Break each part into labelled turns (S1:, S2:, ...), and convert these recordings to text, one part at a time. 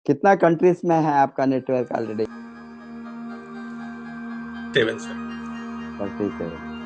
S1: कितना कंट्रीज में है आपका network already?
S2: 7 sir.
S1: 37।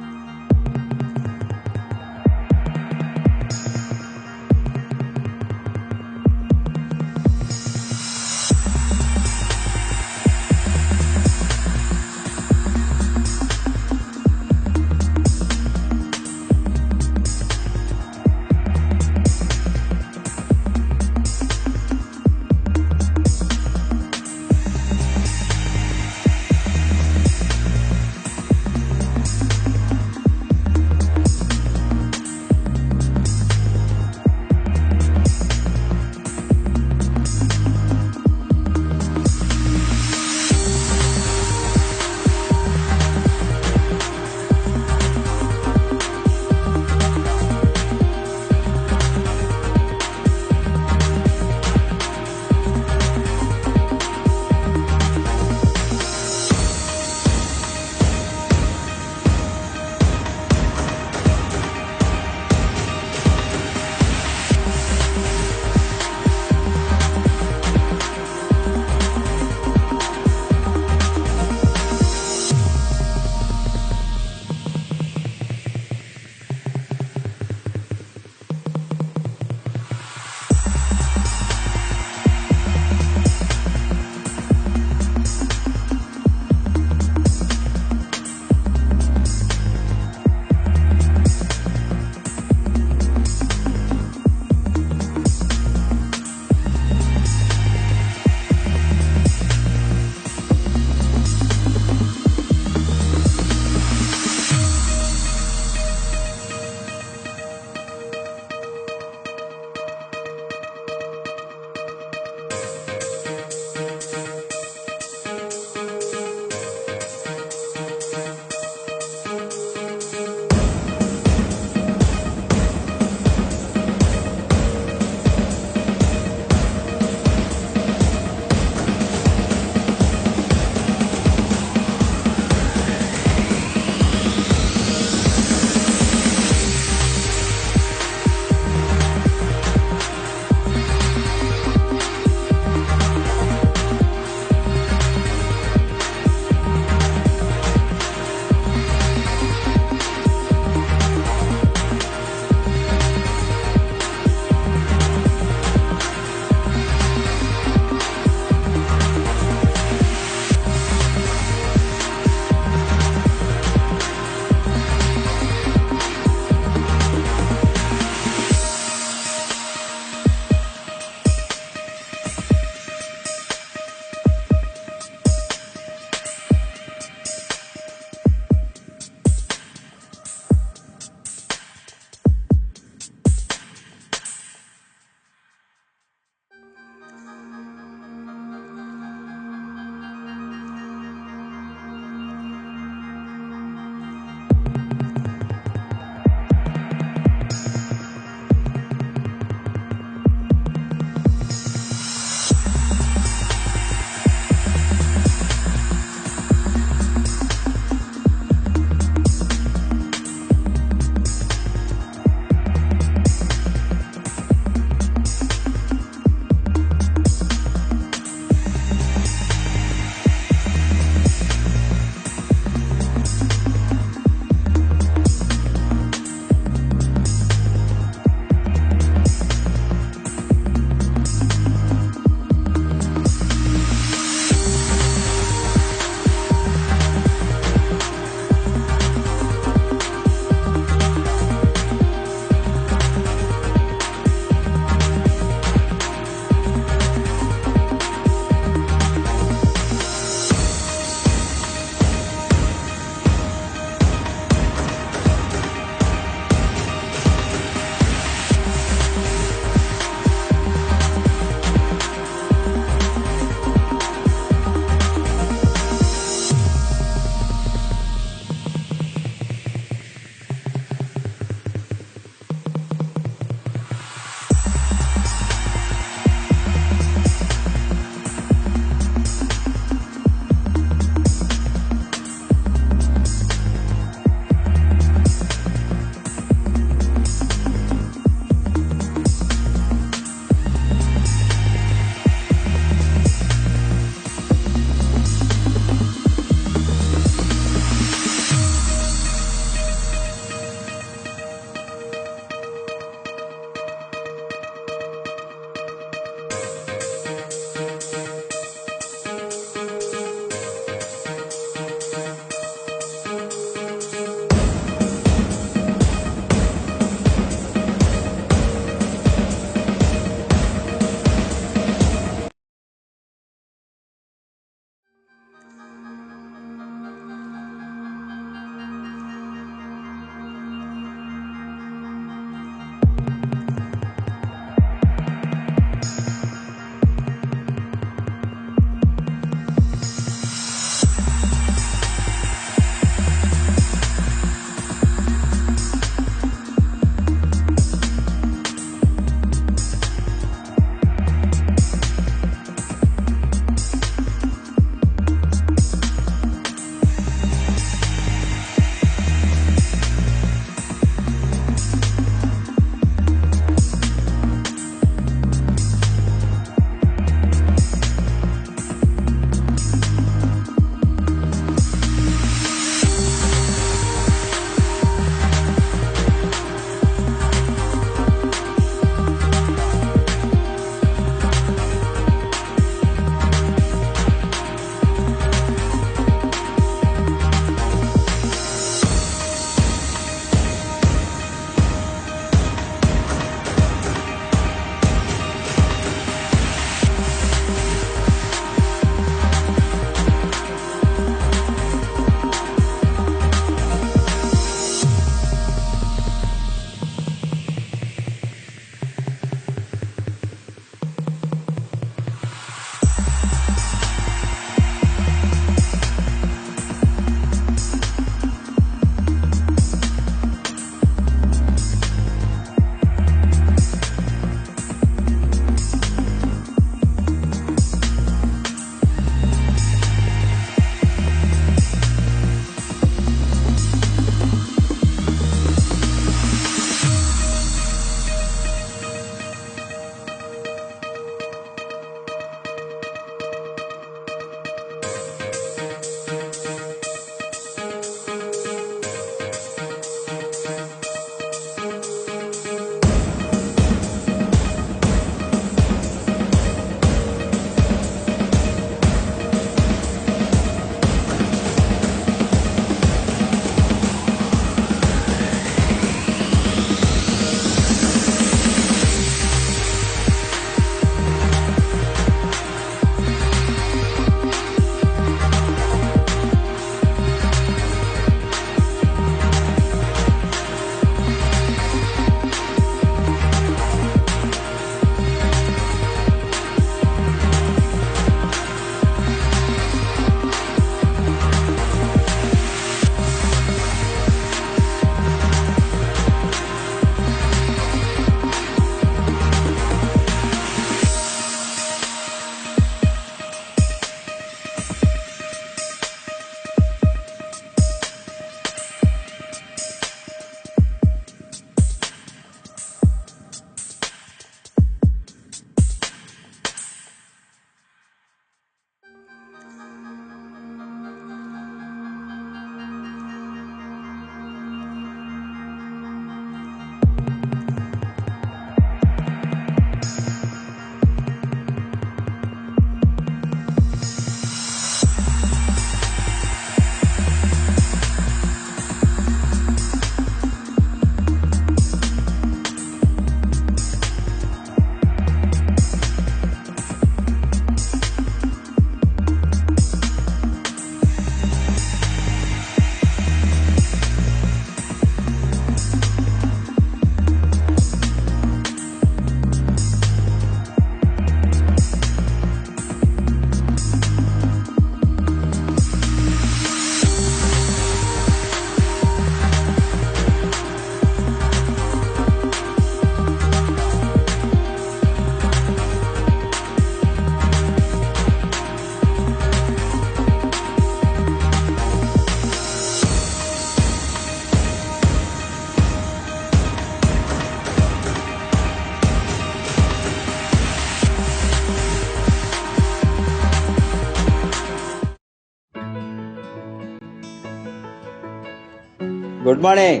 S1: Good morning.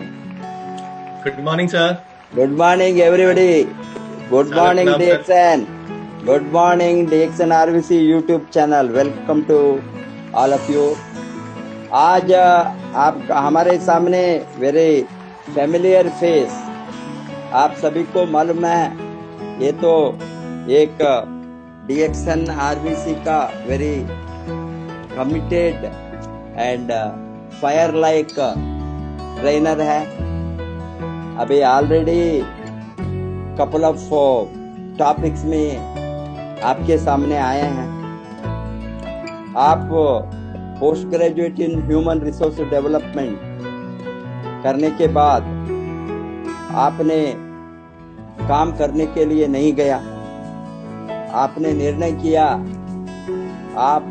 S2: Good morning, sir.
S1: Good morning, everybody. Good
S2: Salam
S1: morning,
S2: sir.
S1: DXN. Good morning, DXN RVC YouTube channel. Welcome to all of you. आज आप हमारे सामने very familiar face, आप सभी को मालूम है, ये तो एक DXN RVC का very committed and fire like trainer है. अभी ऑलरेडी कपल ऑफ टॉपिक्स में आपके सामने आए हैं. आप post graduate in human resource development करने के बाद आपने काम करने के लिए नहीं गया. आपने निर्णय किया आप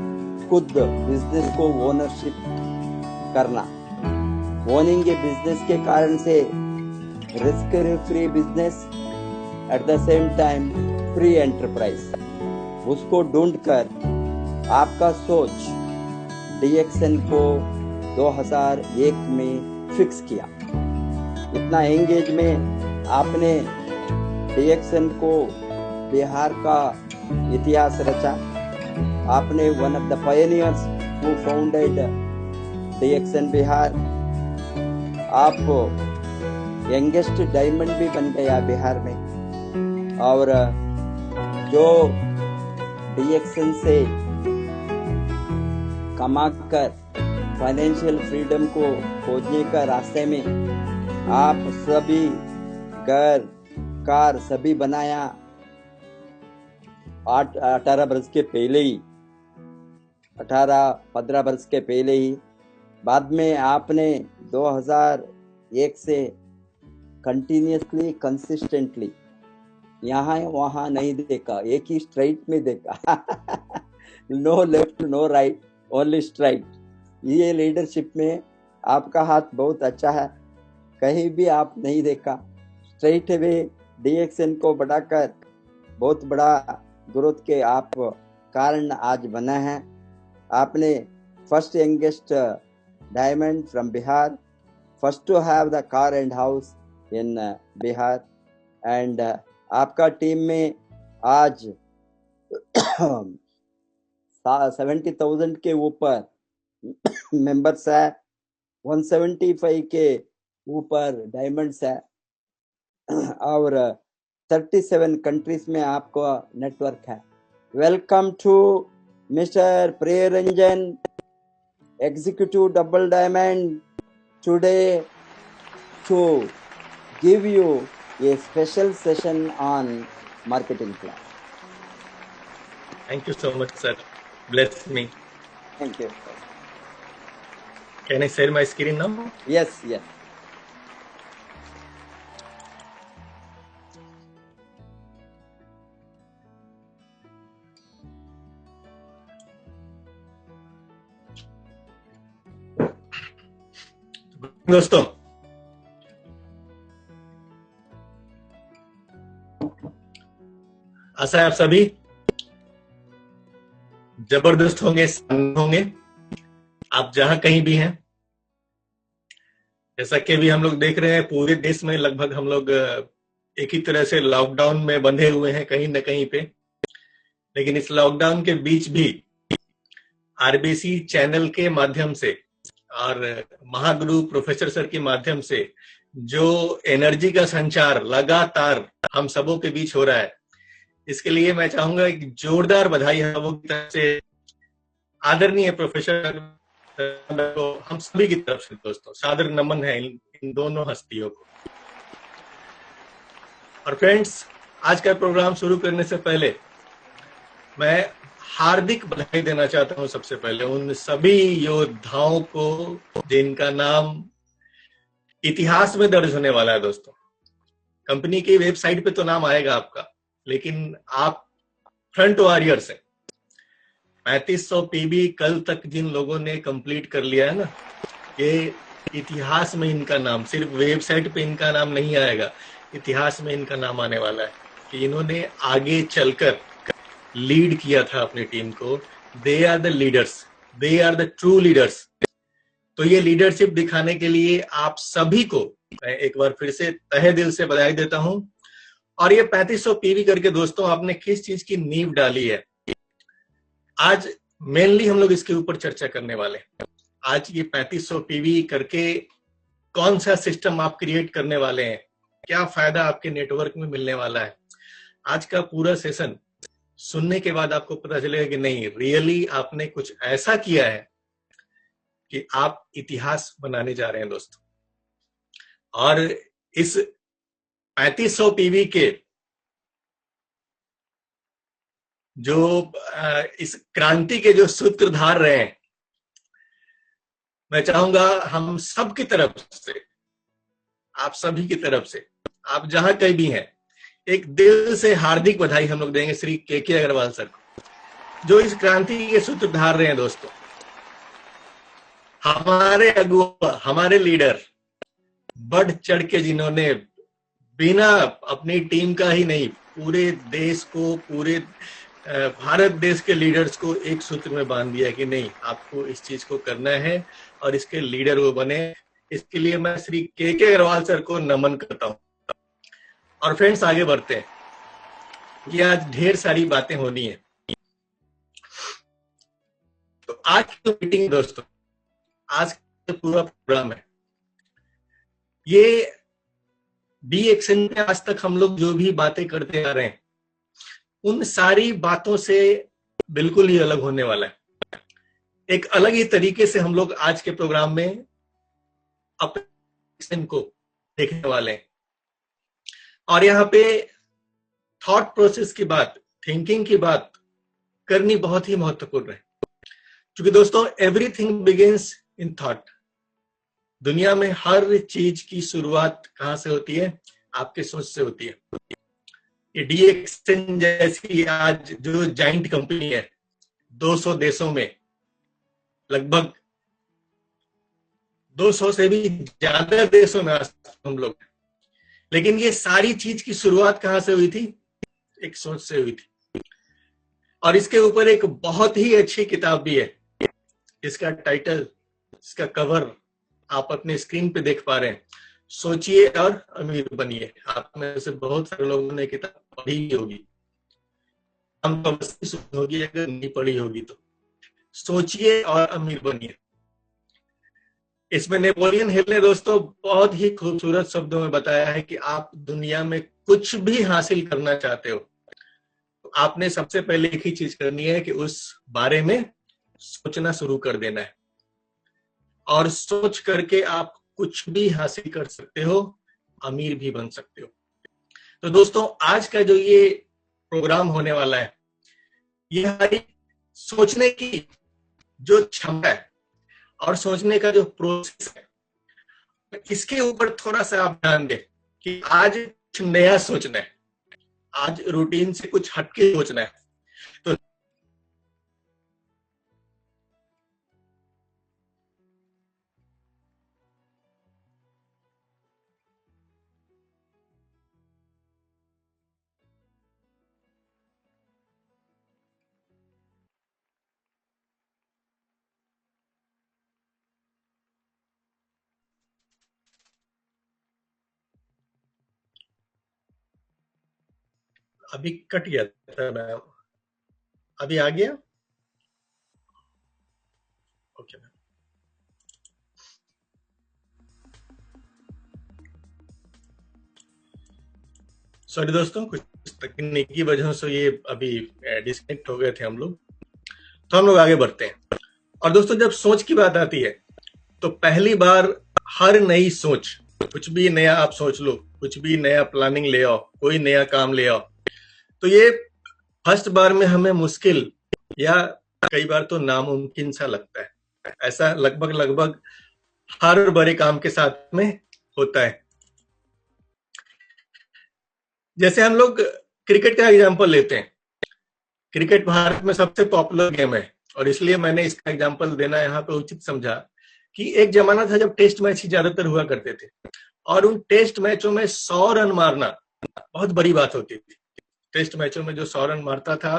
S1: खुद बिजनेस को ओनरशिप करना. ओनिंग ए बिजनेस के कारण से risk free business, at the same time free enterprise, उसको ढूंढकर आपका सोच DXN को 2001 में फिक्स किया. इतना एंगेज में आपने DXN को बिहार का इतिहास रचा. आपने one of the pioneers who founded DXN Bihar. आप यंगेस्ट डायमंड भी बन गया बिहार में. और जो DXN से कमाकर फाइनेंशियल फ्रीडम को खोजने का रास्ते में आप सभी घर कार सभी बनाया 18 वर्ष के पहले ही, 18-15 वर्ष के पहले ही. बाद में आपने 2001 से कंटिन्यूसली कंसिस्टेंटली यहाँ वहाँ नहीं देखा, एक ही स्ट्राइट में देखा. No left no right, only straight. ये लीडरशिप में आपका हाथ बहुत अच्छा है. कहीं भी आप नहीं देखा, स्ट्रेट वे DXN को बढ़ाकर बहुत बड़ा ग्रोथ के आप कारण आज बना है. आपने first youngest diamond from Bihar, first to have the car and house in Bihar. And आपका टीम में आज 70,000 के ऊपर मेंबर्स है, 175 के ऊपर डायमंड्स है, और 37 कंट्रीज में आपका नेटवर्क है. Welcome to mister Priyaranjan, executive double diamond, today to give you a special session on marketing plan.
S2: Thank you so much, sir. Bless me.
S1: Thank you.
S2: Can I share my screen now?
S1: Yes, yes.
S2: दोस्तों, आशा है आप सभी जबरदस्त होंगे, होंगे आप जहां कहीं भी हैं. जैसा कि भी हम लोग देख रहे हैं, पूरे देश में लगभग हम लोग एक ही तरह से लॉकडाउन में बंधे हुए हैं कहीं न कहीं पे. लेकिन इस लॉकडाउन के बीच भी RBC चैनल के माध्यम से और महागुरु प्रोफेसर सर के माध्यम से जो एनर्जी का संचार लगातार हम सबों के बीच हो रहा है, इसके लिए मैं चाहूंगा एक जोरदार बधाई हम लोगों की तरफ से आदरणीय प्रोफेसर को, हम सभी की तरफ से दोस्तों सादर नमन है इन दोनों हस्तियों को. और फ्रेंड्स, आज का प्रोग्राम शुरू करने से पहले मैं हार्दिक बधाई देना चाहता हूं सबसे पहले उन सभी योद्धाओं को जिनका नाम इतिहास में दर्ज होने वाला है. दोस्तों, कंपनी की वेबसाइट पे तो नाम आएगा आपका, लेकिन आप फ्रंट वॉरियर्स हैं. 3500 PB कल तक जिन लोगों ने कंप्लीट कर लिया है ना, ये इतिहास में इनका नाम, सिर्फ वेबसाइट पे इनका नाम नहीं आएगा, इतिहास में इनका नाम आने वाला है कि इन्होंने आगे चलकर लीड किया था अपनी टीम को. They are the leaders, they are the true leaders. तो ये लीडरशिप दिखाने के लिए आप सभी को मैं एक बार फिर से तहे दिल से बधाई देता हूं। और ये 3500 पीवी करके दोस्तों आपने किस चीज की नींव डाली है, आज मेनली हम लोग इसके ऊपर चर्चा करने वाले हैं। आज ये 3500 पीवी करके कौन सा सिस्टम आप क्रिएट करने वाले हैं, क्या फायदा आपके नेटवर्क में मिलने वाला है। आज का पूरा सेशन सुनने के बाद आपको पता चलेगा कि नहीं, रियली आपने कुछ ऐसा किया है कि आप इतिहास बनाने जा रहे हैं दोस्तों। और इस 3500 पीवी के जो इस क्रांति के जो सूत्रधार रहे हैं, मैं चाहूंगा हम सब की तरफ से, आप सभी की तरफ से, आप जहां कहीं भी हैं, एक दिल से हार्दिक बधाई हम लोग देंगे श्री के अग्रवाल सर को, जो इस क्रांति के सूत्रधार रहे हैं दोस्तों। हमारे अगुआ, हमारे लीडर, बढ़ चढ़ के जिन्होंने बिना अपनी टीम का ही नहीं, पूरे देश को, पूरे भारत देश के लीडर्स को एक सूत्र में बांध दिया कि नहीं, आपको इस चीज को करना है और इसके लीडर वो बने। इसके लिए मैं श्री के अग्रवाल सर को नमन करता हूं। और फ्रेंड्स आगे बढ़ते हैं, ये आज ढेर सारी बातें होनी है। तो आज की मीटिंग दोस्तों, आज का पूरा प्रोग्राम है, ये बी एक्शन में आज तक हम लोग जो भी बातें करते आ रहे हैं, उन सारी बातों से बिल्कुल ही अलग होने वाला है। एक अलग ही तरीके से हम लोग आज के प्रोग्राम में अपने एक्शन को देखने वाले हैं। और यहाँ पे थॉट प्रोसेस की बात, थिंकिंग की बात करनी बहुत ही महत्वपूर्ण है, क्योंकि दोस्तों एवरीथिंग बिगिंस इन थॉट। दुनिया में हर चीज की शुरुआत कहां से होती है? आपके सोच से होती है। ये डीएक्सन जैसी आज जो जाइंट कंपनी है, 200 देशों में, लगभग 200 से भी ज्यादा देशों में आज हम लोग, लेकिन ये सारी चीज की शुरुआत कहां से हुई थी? एक सोच से हुई थी। और इसके ऊपर एक बहुत ही अच्छी किताब भी है, इसका टाइटल, इसका कवर आप अपने स्क्रीन पे देख पा रहे हैं, सोचिए और अमीर बनिए। आप में से बहुत सारे लोगों ने किताब पढ़ी होगी, हम तो सुनी होगी, अगर नहीं पढ़ी होगी तो। सोचिए और अमीर बनिए। इसमें नेपोलियन हिल ने दोस्तों बहुत ही खूबसूरत शब्दों में बताया है कि आप दुनिया में कुछ भी हासिल करना चाहते हो, तो आपने सबसे पहले एक ही चीज करनी है कि उस बारे में सोचना शुरू कर देना है। और सोच करके आप कुछ भी हासिल कर सकते हो, अमीर भी बन सकते हो। तो दोस्तों आज का जो ये प्रोग्राम होने वाला है, ये हमारी सोचने की जो क्षमता है और सोचने का जो प्रोसेस है, इसके ऊपर थोड़ा सा आप ध्यान दें कि आज कुछ नया सोचना है, आज रूटीन से कुछ हटके सोचना है। तो अभी कट गया था, मैं अभी आ गया। ओके, सॉरी दोस्तों, कुछ तकनीकी वजह से ये अभी डिस्कनेक्ट हो गए थे हम लोग। तो हम लोग आगे बढ़ते हैं। और दोस्तों जब सोच की बात आती है, तो पहली बार हर नई सोच, कुछ भी नया आप सोच लो, कुछ भी नया प्लानिंग ले आओ, कोई नया काम ले आओ, तो ये फर्स्ट बार में हमें मुश्किल या कई बार तो नामुमकिन सा लगता है। ऐसा लगभग हर बड़े काम के साथ में होता है। जैसे हम लोग क्रिकेट का एग्जांपल लेते हैं, क्रिकेट भारत में सबसे पॉपुलर गेम है, और इसलिए मैंने इसका एग्जांपल देना यहाँ पे उचित समझा कि एक जमाना था जब टेस्ट मैच ही ज्यादातर हुआ करते थे, और उन टेस्ट मैचों में 100 रन मारना बहुत बड़ी बात होती थी। टेस्ट मैचों में जो 100 रन मारता था,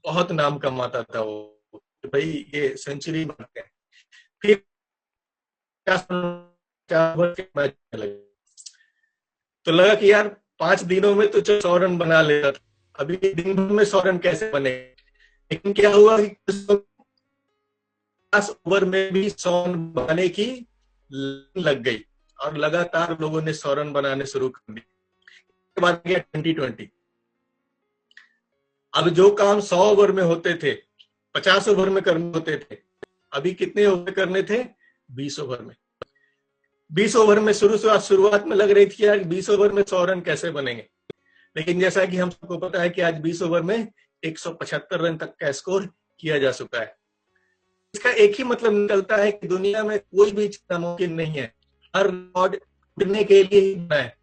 S2: बहुत नाम कमाता था वो, भाई ये सेंचुरी मारते हैं। फिर 50 के मैच लगे, तो लगा कि यार 5 दिनों में तो 100 रन बना लेता था, अभी दिन भर में 100 रन कैसे बने। लेकिन क्या हुआ कि 50 ओवर में भी 100 रन बनाने की लग गई और लगातार लोगों ने 100 रन बनाने शुरू कर दिए। उसके बाद गया 2020। अब जो काम 100 ओवर में होते थे, 50 ओवर में करने होते थे, अभी कितने ओवर करने थे? 20 ओवर में। 20 ओवर में शुरुआत में लग रही थी यार 20 ओवर में 100 रन कैसे बनेंगे, लेकिन जैसा कि हम सबको पता है कि आज 20 ओवर में 175 रन तक का स्कोर किया जा चुका है। इसका एक ही मतलब निकलता है कि दुनिया में कोई भी चीज नामुमकिन नहीं है, हर रिकॉर्ड टूटने के लिए ही बना है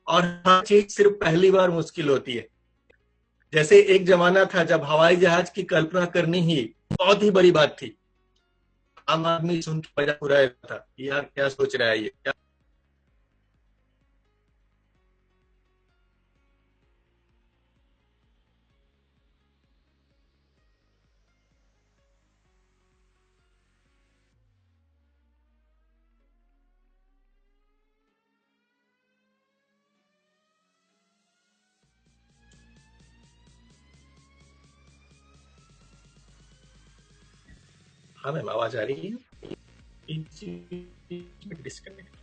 S2: और हर चीज सिर्फ पहली बार मुश्किल होती है। जैसे एक जमाना था जब हवाई जहाज की कल्पना करनी ही बहुत ही बड़ी बात थी, आम आदमी सुन के मजाक उड़ाया था, यार क्या सोच रहा है ये क्या। हाँ मैम, आवाज आ रही है? डिस्कनेक्ट,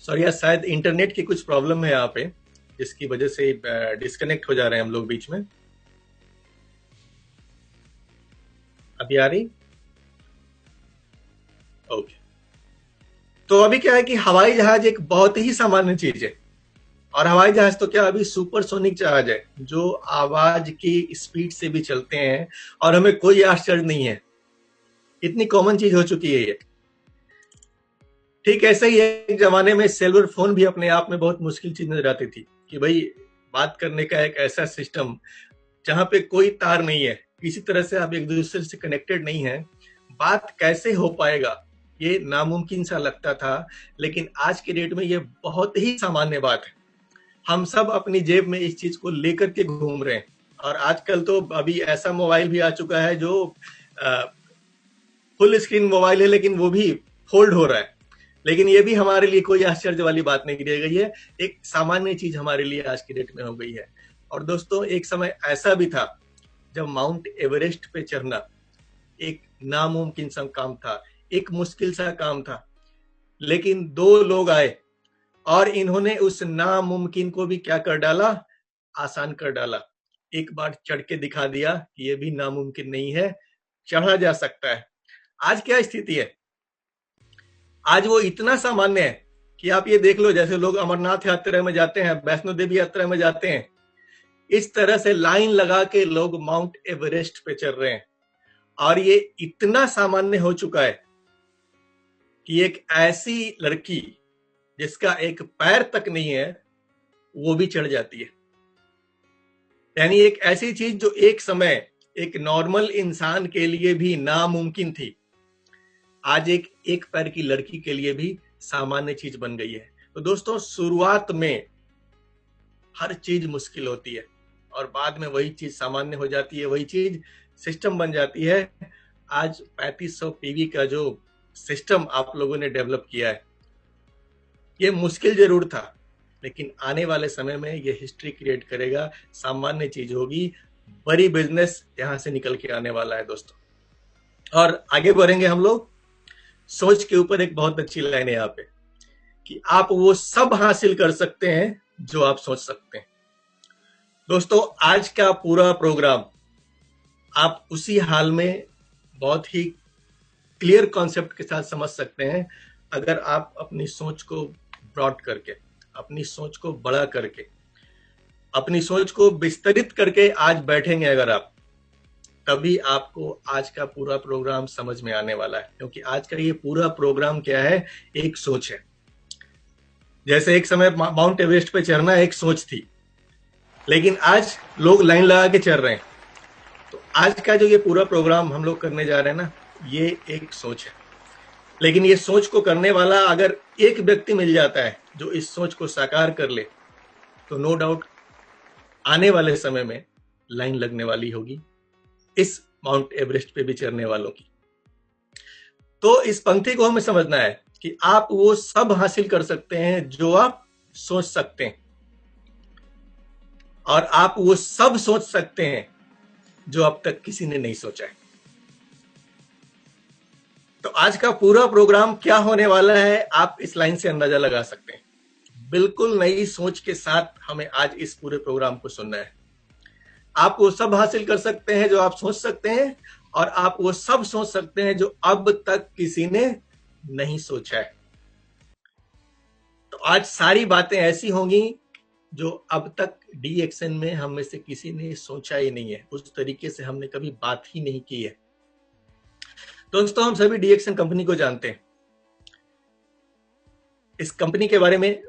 S2: सॉरी यार, शायद इंटरनेट की कुछ प्रॉब्लम है यहाँ पे, जिसकी वजह से डिस्कनेक्ट हो जा रहे हैं हम लोग बीच में। अभी आ रही? ओके। तो अभी क्या है कि हवाई जहाज एक बहुत ही सामान्य चीज है, और हवाई जहाज तो क्या अभी सुपरसोनिक जहाज है जो आवाज की स्पीड से भी चलते हैं और हमें कोई आश्चर्य नहीं है, इतनी कॉमन चीज हो चुकी है ये। ठीक ऐसे ही एक जमाने में सेलुलर फोन भी अपने आप में बहुत मुश्किल चीज नजर आती थी कि भाई बात करने का एक ऐसा सिस्टम जहां पे कोई तार नहीं है, किसी तरह से आप एक दूसरे से कनेक्टेड नहीं है, बात कैसे हो पाएगा, ये नामुमकिन सा लगता था। लेकिन आज के डेट में ये बहुत ही सामान्य बात है, हम सब अपनी जेब में इस चीज को लेकर के घूम रहे हैं। और आजकल तो अभी ऐसा मोबाइल भी आ चुका है जो फुल स्क्रीन मोबाइल है, लेकिन वो भी फोल्ड हो रहा है। लेकिन ये भी हमारे लिए कोई आश्चर्य वाली बात नहीं रह गई है, एक सामान्य चीज हमारे लिए आज की डेट में हो गई है। और दोस्तों, एक समय ऐसा भी था जब माउंट एवरेस्ट पे चढ़ना एक नामुमकिन सा काम था, एक मुश्किल सा काम था, लेकिन 2 लोग आए और इन्होंने उस नामुमकिन को भी क्या कर डाला? आसान कर डाला। एक बार चढ़ के दिखा दिया कि ये भी नामुमकिन नहीं है, चढ़ा जा सकता है। आज क्या स्थिति है? आज वो इतना सामान्य है कि आप ये देख लो, जैसे लोग अमरनाथ यात्रा में जाते हैं, वैष्णो देवी यात्रा में जाते हैं, इस तरह से लाइन लगा के लोग माउंट एवरेस्ट पे चढ़ रहे हैं। और ये इतना सामान्य हो चुका है कि एक ऐसी लड़की जिसका एक पैर तक नहीं है वो भी चढ़ जाती है। यानी एक ऐसी चीज जो एक समय एक नॉर्मल इंसान के लिए भी नामुमकिन थी, आज एक पैर की लड़की के लिए भी सामान्य चीज बन गई है। तो दोस्तों, शुरुआत में हर चीज मुश्किल होती है और बाद में वही चीज सामान्य हो जाती है, वही चीज सिस्टम बन जाती है। आज 3500 पीवी का जो सिस्टम आप लोगों ने डेवलप किया है, ये मुश्किल जरूर था, लेकिन आने वाले समय में ये हिस्ट्री क्रिएट करेगा, सामान्य चीज होगी, बड़ी बिजनेस यहां से निकल के आने वाला है दोस्तों। और आगे बढ़ेंगे हम लोग। सोच के ऊपर एक बहुत अच्छी लाइन है यहाँ पे कि आप वो सब हासिल कर सकते हैं जो आप सोच सकते हैं। दोस्तों, आज का पूरा प्रोग्राम आप उसी हाल में बहुत ही क्लियर कॉन्सेप्ट के साथ समझ सकते हैं अगर आप अपनी सोच को ब्रॉड करके, अपनी सोच को बड़ा करके, अपनी सोच को विस्तरित करके आज बैठेंगे अगर आप, तभी आपको आज का पूरा प्रोग्राम समझ में आने वाला है। क्योंकि आज का ये पूरा प्रोग्राम क्या है? एक सोच है। जैसे एक समय माउंट एवरेस्ट पे चढ़ना एक सोच थी, लेकिन आज लोग लाइन लगा के चढ़ रहे हैं। तो आज का जो ये पूरा प्रोग्राम हम लोग करने जा रहे हैं ना, ये एक सोच है। लेकिन ये सोच को करने वाला अगर एक व्यक्ति मिल जाता है जो इस सोच को साकार कर ले, तो नो डाउट आने वाले समय में लाइन लगने वाली होगी। इस माउंट एवरेस्ट पे भी चढ़ने वालों की। तो इस पंक्ति को हमें समझना है कि आप वो सब हासिल कर सकते हैं जो आप सोच सकते हैं, और आप वो सब सोच सकते हैं जो अब तक किसी ने नहीं सोचा है। तो आज का पूरा प्रोग्राम क्या होने वाला है, आप इस लाइन से अंदाजा लगा सकते हैं। बिल्कुल नई सोच के साथ हमें आज इस पूरे प्रोग्राम को सुनना है। आप वो सब हासिल कर सकते हैं जो आप सोच सकते हैं, और आप वो सब सोच सकते हैं जो अब तक किसी ने नहीं सोचा है। तो आज सारी बातें ऐसी होंगी जो अब तक डीएक्सएन में हम में से किसी ने सोचा ही नहीं है, उस तरीके से हमने कभी बात ही नहीं की है। दोस्तों, हम सभी डीएक्सएन कंपनी को जानते हैं। इस कंपनी के बारे में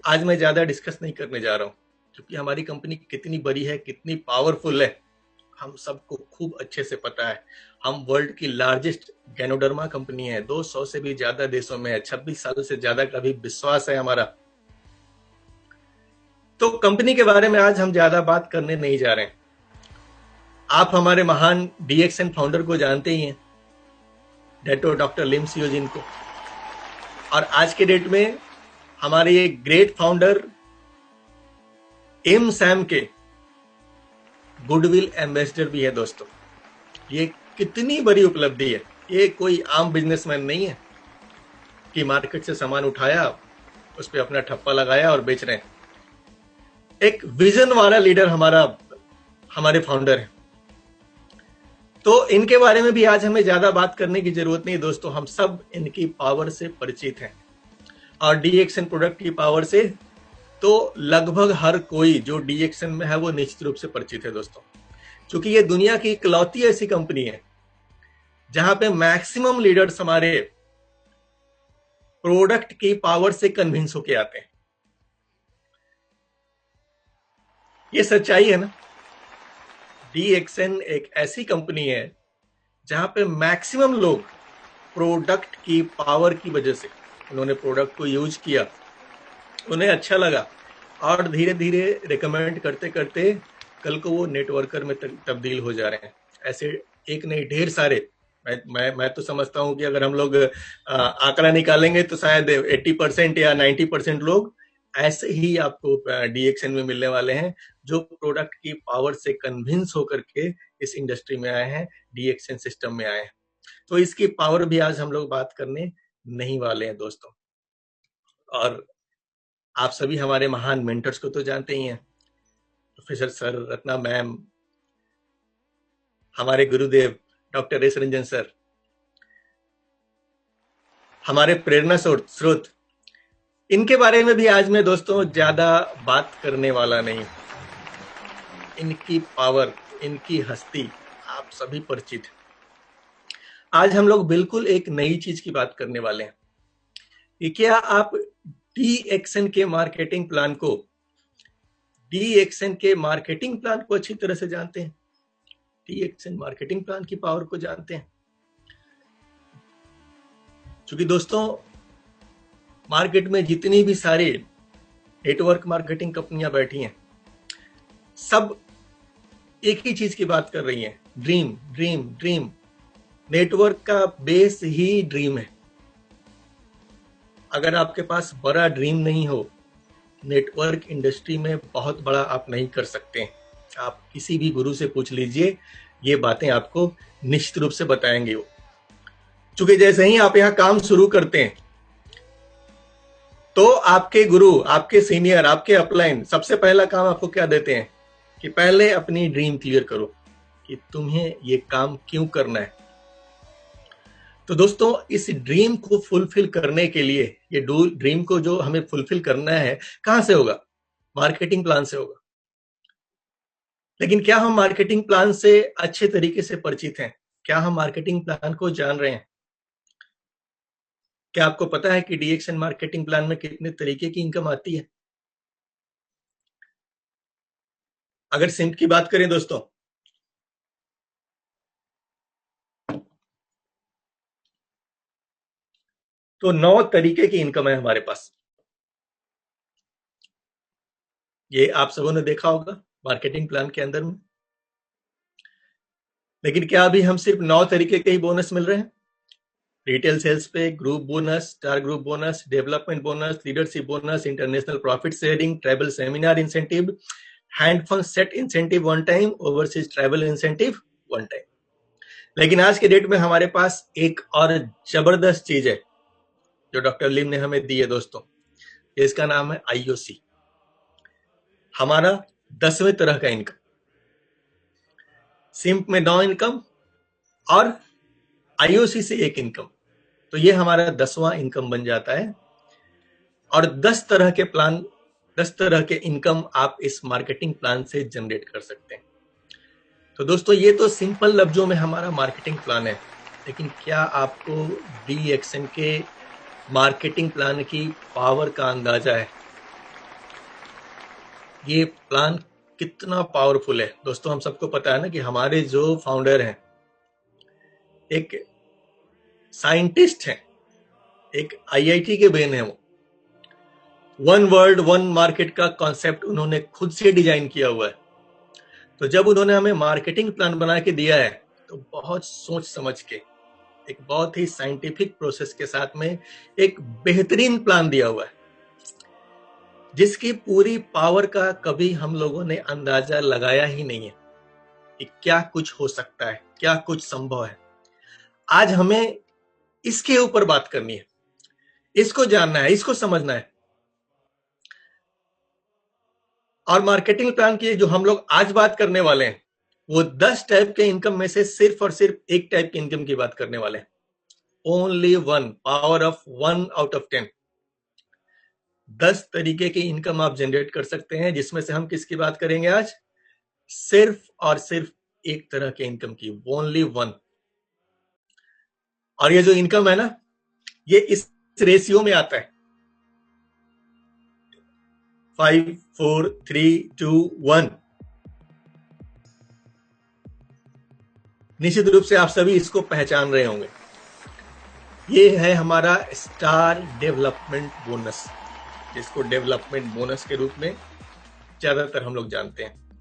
S2: आज मैं ज्यादा डिस्कस नहीं करने जा रहा हूं, क्योंकि हमारी कंपनी कितनी बड़ी है, कितनी पावरफुल है, हम सबको खूब अच्छे से पता है। हम वर्ल्ड की लार्जेस्ट गैनोडर्मा कंपनी है, 200 से भी ज्यादा देशों में है, 26 साल से ज्यादा का भी विश्वास है हमारा। तो कंपनी के बारे में आज हम ज्यादा बात करने नहीं जा रहे हैं। आप हमारे महान डीएक्सएन फाउंडर को जानते ही हैं, डेटो डॉक्टर लिम सियोजिन को, और आज के डेट में हमारे ये ग्रेट फाउंडर एम सैम के गुडविल एम्बेसडर भी है। दोस्तों, ये कितनी बड़ी उपलब्धि है। ये कोई आम बिजनेसमैन नहीं है कि मार्केट से सामान उठाया, उस पर अपना ठप्पा लगाया और बेच रहे हैं। एक विजन वाला लीडर हमारे फाउंडर है। तो इनके बारे में भी आज हमें ज्यादा बात करने की जरूरत नहीं दोस्तों, हम सब इनकी पावर से परिचित हैं, और डीएक्सएन प्रोडक्ट की पावर से तो लगभग हर कोई जो डीएक्सएन में है वो निश्चित रूप से परिचित है दोस्तों। क्योंकि ये दुनिया की इकलौती ऐसी कंपनी है जहां पे मैक्सिमम लीडर्स हमारे प्रोडक्ट की पावर से कन्विंस होके आते हैं। ये सच्चाई है ना। डीएक्सएन एक ऐसी कंपनी है जहां पे मैक्सिमम लोग प्रोडक्ट की पावर की वजह से, उन्होंने प्रोडक्ट को यूज किया, उन्हें अच्छा लगा, और धीरे धीरे रिकमेंड करते करते कल को वो नेटवर्कर में तब्दील हो जा रहे हैं। ऐसे एक नहीं, ढेर सारे। मैं तो समझता हूं कि अगर हम लोग आंकड़ा निकालेंगे तो शायद 80% या 90% लोग ऐसे ही आपको डीएक्सएन में मिलने वाले हैं, जो प्रोडक्ट की पावर से कन्विंस होकर के इस इंडस्ट्री में आए हैं, डीएक्सएन सिस्टम में आए हैं। तो इसकी पावर भी आज हम लोग बात करने नहीं वाले हैं दोस्तों। और आप सभी हमारे महान मेंटर्स को तो जानते ही हैं, प्रोफेसर सर, रत्ना मैम, हमारे गुरुदेव डॉक्टर एस रंजन सर, हमारे प्रेरणा स्रोत। इनके बारे में भी आज मैं दोस्तों ज्यादा बात करने वाला नहीं। इनकी पावर, इनकी हस्ती आप सभी परिचित हैं। आज हम लोग बिल्कुल एक नई चीज की बात करने वाले हैं कि क्या आप डीएक्सएन के मार्केटिंग प्लान को अच्छी तरह से जानते हैं? डीएक्सएन मार्केटिंग प्लान की पावर को जानते हैं? क्योंकि दोस्तों, मार्केट में जितनी भी सारी नेटवर्क मार्केटिंग कंपनियां बैठी हैं, सब एक ही चीज की बात कर रही हैं, ड्रीम ड्रीम ड्रीम। नेटवर्क का बेस ही ड्रीम है। अगर आपके पास बड़ा ड्रीम नहीं हो, नेटवर्क इंडस्ट्री में बहुत बड़ा आप नहीं कर सकते। आप किसी भी गुरु से पूछ लीजिए, ये बातें आपको निश्चित रूप से बताएंगे वो। क्योंकि जैसे ही आप यहाँ काम शुरू करते हैं तो आपके गुरु, आपके सीनियर, आपके अपलाइन सबसे पहला काम आपको क्या देते हैं कि पहले अपनी ड्रीम क्लियर करो कि तुम्हें ये काम क्यों करना है। तो दोस्तों, इस ड्रीम को फुलफिल करने के लिए, ये ड्रीम को जो हमें फुलफिल करना है, कहां से होगा? मार्केटिंग प्लान से होगा। लेकिन क्या हम मार्केटिंग प्लान से अच्छे तरीके से परिचित हैं? क्या हम मार्केटिंग प्लान को जान रहे हैं? क्या आपको पता है कि डीएक्सएन मार्केटिंग प्लान में कितने तरीके की इनकम आती है? अगर सिंप की बात करें दोस्तों, तो 9 तरीके की इनकम है हमारे पास। ये आप सबों ने देखा होगा मार्केटिंग प्लान के अंदर में। लेकिन क्या अभी हम सिर्फ 9 तरीके के ही बोनस मिल रहे हैं? रिटेल सेल्स पे group bonus, star group bonus, development bonus, leadership bonus, international profit sharing, travel seminar incentive, hand fund set incentive one time, overseas travel incentive one time. लेकिन आज के डेट में हमारे पास एक और जबरदस्त चीज है जो डॉक्टर लिम ने हमें दी है दोस्तों, इसका नाम है आईओसी। हमारा 10वें तरह का इनकम, सिंप में 9 इनकम और आईओसी से 1 इनकम, तो ये हमारा 10वां इनकम बन जाता है। और 10 तरह के प्लान, 10 तरह के इनकम आप इस मार्केटिंग प्लान से जनरेट कर सकते हैं। तो दोस्तों ये तो सिंपल लफ्जों में हमारा मार्केटिंग प्लान है, लेकिन क्या आपको DXN के मार्केटिंग प्लान की पावर का अंदाजा है? ये प्लान कितना पावरफुल है दोस्तों। हम सबको पता है ना कि हमारे जो फाउंडर हैं एक साइंटिस्ट हैं, एक IIT के ब्रेन है। वो वन वर्ल्ड वन मार्केट का कॉन्सेप्ट उन्होंने खुद से डिजाइन किया हुआ है। तो जब उन्होंने हमें मार्केटिंग प्लान बना के दिया है तो बहुत सोच समझ के, एक बहुत ही साइंटिफिक प्रोसेस के साथ में एक बेहतरीन प्लान दिया हुआ है, जिसकी पूरी पावर का कभी हम लोगों ने अंदाजा लगाया ही नहीं है कि क्या कुछ हो सकता है, क्या कुछ संभव है। आज हमें इसके ऊपर बात करनी है, इसको जानना है, इसको समझना है। और मार्केटिंग प्लान की जो हम लोग आज बात करने वाले हैं वो 10 टाइप के इनकम में से सिर्फ और सिर्फ एक टाइप की इनकम की बात करने वाले हैं। Only one, power of 1 out of 10। 10 तरीके की इनकम आप जनरेट कर सकते हैं, जिसमें से हम किसकी बात करेंगे आज? सिर्फ और सिर्फ एक तरह के इनकम की, ओनली वन। और ये जो इनकम है ना, ये इस रेशियो में आता है 5 4 3 2 1। निश्चित रूप से आप सभी इसको पहचान रहे होंगे। ये है हमारा स्टार डेवलपमेंट बोनस, जिसको डेवलपमेंट बोनस के रूप में ज्यादातर हम लोग जानते हैं।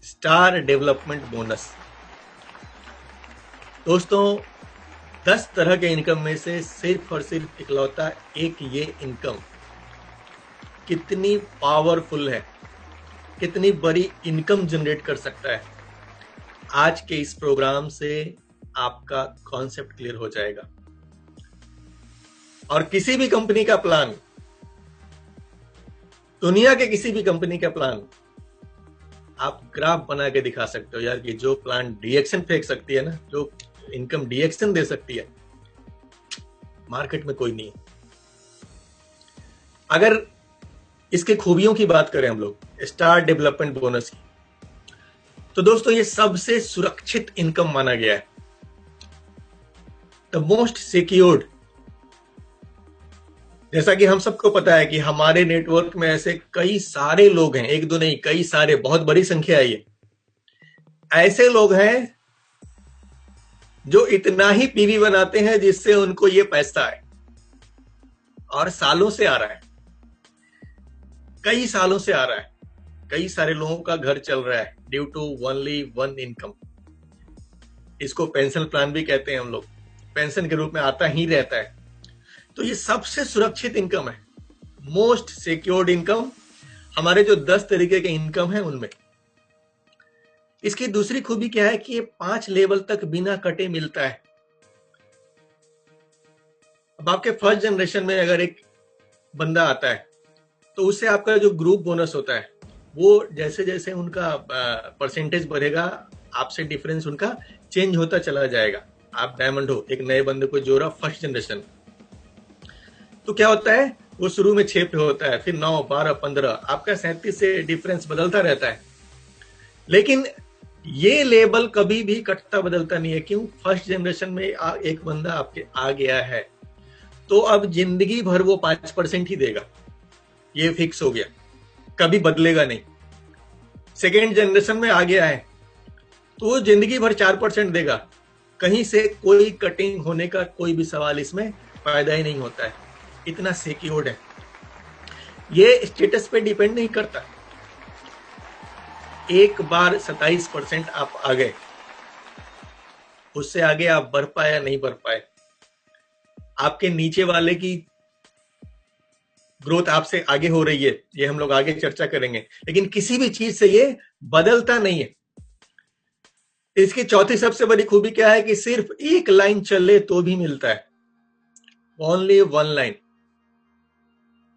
S2: स्टार डेवलपमेंट बोनस दोस्तों, 10 तरह के इनकम में से सिर्फ और सिर्फ इकलौता एक ये इनकम कितनी पावरफुल है, कितनी बड़ी इनकम जनरेट कर सकता है, आज के इस प्रोग्राम से आपका कॉन्सेप्ट क्लियर हो जाएगा। और किसी भी कंपनी का प्लान, दुनिया के किसी भी कंपनी का प्लान आप ग्राफ बना के दिखा सकते हो यार कि जो प्लान DXN फेंक सकती है ना, जो इनकम DXN दे सकती है, मार्केट में कोई नहीं है। अगर इसके खूबियों की बात करें हम लोग स्टार डेवलपमेंट बोनस की, तो दोस्तों ये सबसे सुरक्षित इनकम माना गया है, द मोस्ट सिक्योर्ड। जैसा कि हम सबको पता है कि हमारे नेटवर्क में ऐसे कई सारे लोग हैं, एक दो नहीं कई सारे, बहुत बड़ी संख्या है ये। ऐसे लोग हैं जो इतना ही पीवी बनाते हैं जिससे उनको ये पैसा है, और सालों से आ रहा है, कई सालों से आ रहा है। कई सारे लोगों का घर चल रहा है due to only one income. इसको पेंशन प्लान भी कहते हैं हम लोग, पेंशन के रूप में आता ही रहता है। तो ये सबसे सुरक्षित इनकम है, मोस्ट सिक्योर्ड इनकम, हमारे जो 10 तरीके के इनकम है उनमें। इसकी दूसरी खूबी क्या है कि ये 5 लेवल तक बिना कटे मिलता है। अब आपके फर्स्ट जनरेशन में अगर एक बंदा आता है तो उससे आपका जो ग्रुप बोनस होता है वो जैसे जैसे उनका परसेंटेज बढ़ेगा, आपसे डिफरेंस उनका चेंज होता चला जाएगा। आप डायमंड हो, एक नए बंदे को जोड़ा फर्स्ट जनरेशन, तो क्या होता है वो शुरू में 6 पे होता है, फिर 9 12 15, आपका 37 से डिफरेंस बदलता रहता है। लेकिन ये लेवल कभी भी कटता बदलता नहीं है। क्यों? फर्स्ट जनरेशन में एक बंदा आपके आ गया है तो अब जिंदगी भर वो 5% ही देगा, ये फिक्स हो गया, कभी बदलेगा नहीं। सेकेंड जनरेशन में आ गया है तो वो जिंदगी भर 4% देगा, कहीं से कोई कटिंग होने का कोई भी सवाल इसमें पैदा ही नहीं होता है, इतना सिक्योर्ड है। ये स्टेटस पे डिपेंड नहीं करता। एक बार 27% आप आ गए उससे आगे आप बढ़ पाए या नहीं बढ़ पाए, आपके नीचे वाले की ग्रोथ आपसे आगे हो रही है, ये हम लोग आगे चर्चा करेंगे, लेकिन किसी भी चीज से ये बदलता नहीं है। इसकी चौथी सबसे बड़ी खूबी क्या है कि सिर्फ एक लाइन चले तो भी मिलता है, ओनली वन लाइन।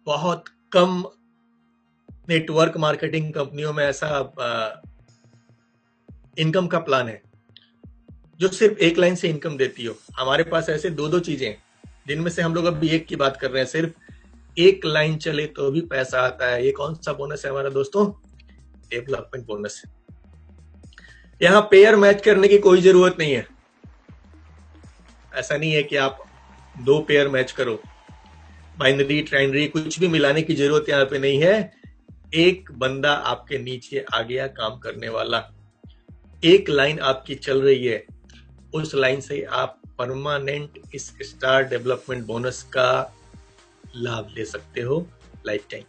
S2: बहुत कम नेटवर्क मार्केटिंग कंपनियों में ऐसा इनकम का प्लान है जो सिर्फ एक लाइन से इनकम देती हो। हमारे पास ऐसे दो दो चीजें हैं, जिनमें से हम लोग अभी एक की बात कर रहे हैं। सिर्फ एक लाइन चले तो भी पैसा आता है। ये कौन सा बोनस है हमारा दोस्तों? Development bonus. यहां पेयर मैच करने की कोई जरूरत नहीं है। ऐसा नहीं है कि आप दो पेयर मैच करो, बाइनरी ट्राइनरी कुछ भी मिलाने की जरूरत यहां पे नहीं है। एक बंदा आपके नीचे आ गया काम करने वाला, एक लाइन आपकी चल रही है, उस लाइन से आप परमानेंट इस स्टार डेवलपमेंट बोनस का लाभ ले सकते हो लाइफ टाइम।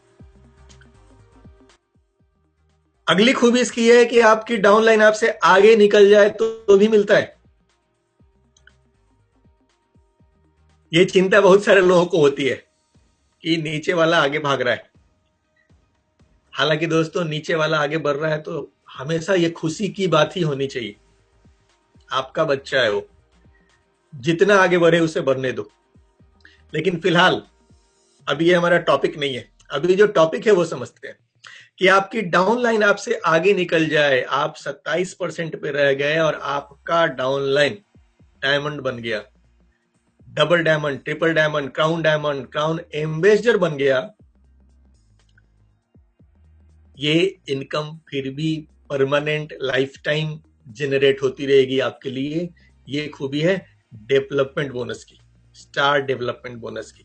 S2: अगली खूबी इसकी है कि आपकी डाउनलाइन आपसे आगे निकल जाए तो भी मिलता है। ये चिंता बहुत सारे लोगों को होती है कि नीचे वाला आगे भाग रहा है। हालांकि दोस्तों, नीचे वाला आगे बढ़ रहा है तो हमेशा ये खुशी की बात ही होनी चाहिए। आपका बच्चा है, वो जितना आगे बढ़े उसे बढ़ने दो। लेकिन फिलहाल अभी ये हमारा टॉपिक नहीं है। अभी जो टॉपिक है वो समझते हैं कि आपकी डाउन लाइन आपसे आगे निकल जाए। आप 27% पे रह गए और आपका डाउन लाइन डायमंड बन गया, double diamond, triple diamond, crown ambassador बन गया। ये इनकम फिर भी परमानेंट लाइफ टाइम जनरेट होती रहेगी आपके लिए। ये खूबी है डेवलपमेंट बोनस की, स्टार डेवलपमेंट बोनस की।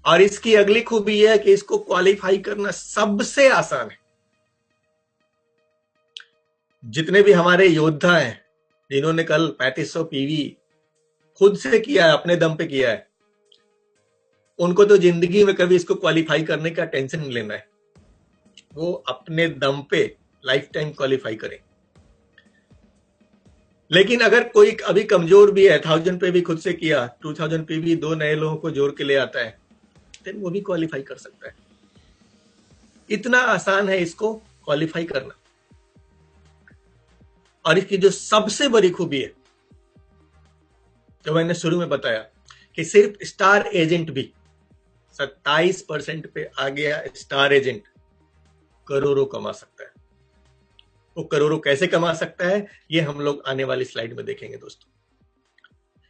S2: और इसकी अगली खूबी है कि इसको क्वालिफाई करना सबसे आसान है। जितने भी हमारे योद्धा हैं जिन्होंने कल 3500 पीवी खुद से किया है, अपने दम पे किया है, उनको तो जिंदगी में कभी इसको क्वालिफाई करने का टेंशन नहीं लेना है। वो अपने दम पे लाइफ टाइम क्वालिफाई करें। लेकिन अगर कोई अभी कमजोर भी है, 1000 पे भी खुद से किया, 2000 पे भी दो नए लोगों को जोड़ के ले आता है, तो वो भी क्वालिफाई कर सकता है। इतना आसान है इसको क्वालिफाई करना। और इसकी जो सबसे बड़ी खूबी है, जो मैंने शुरू में बताया, कि सिर्फ स्टार एजेंट भी 27% पे आ गया। स्टार एजेंट करोड़ों कमा सकता है। वो करोड़ों कैसे कमा सकता है, ये हम लोग आने वाली स्लाइड में देखेंगे दोस्तों।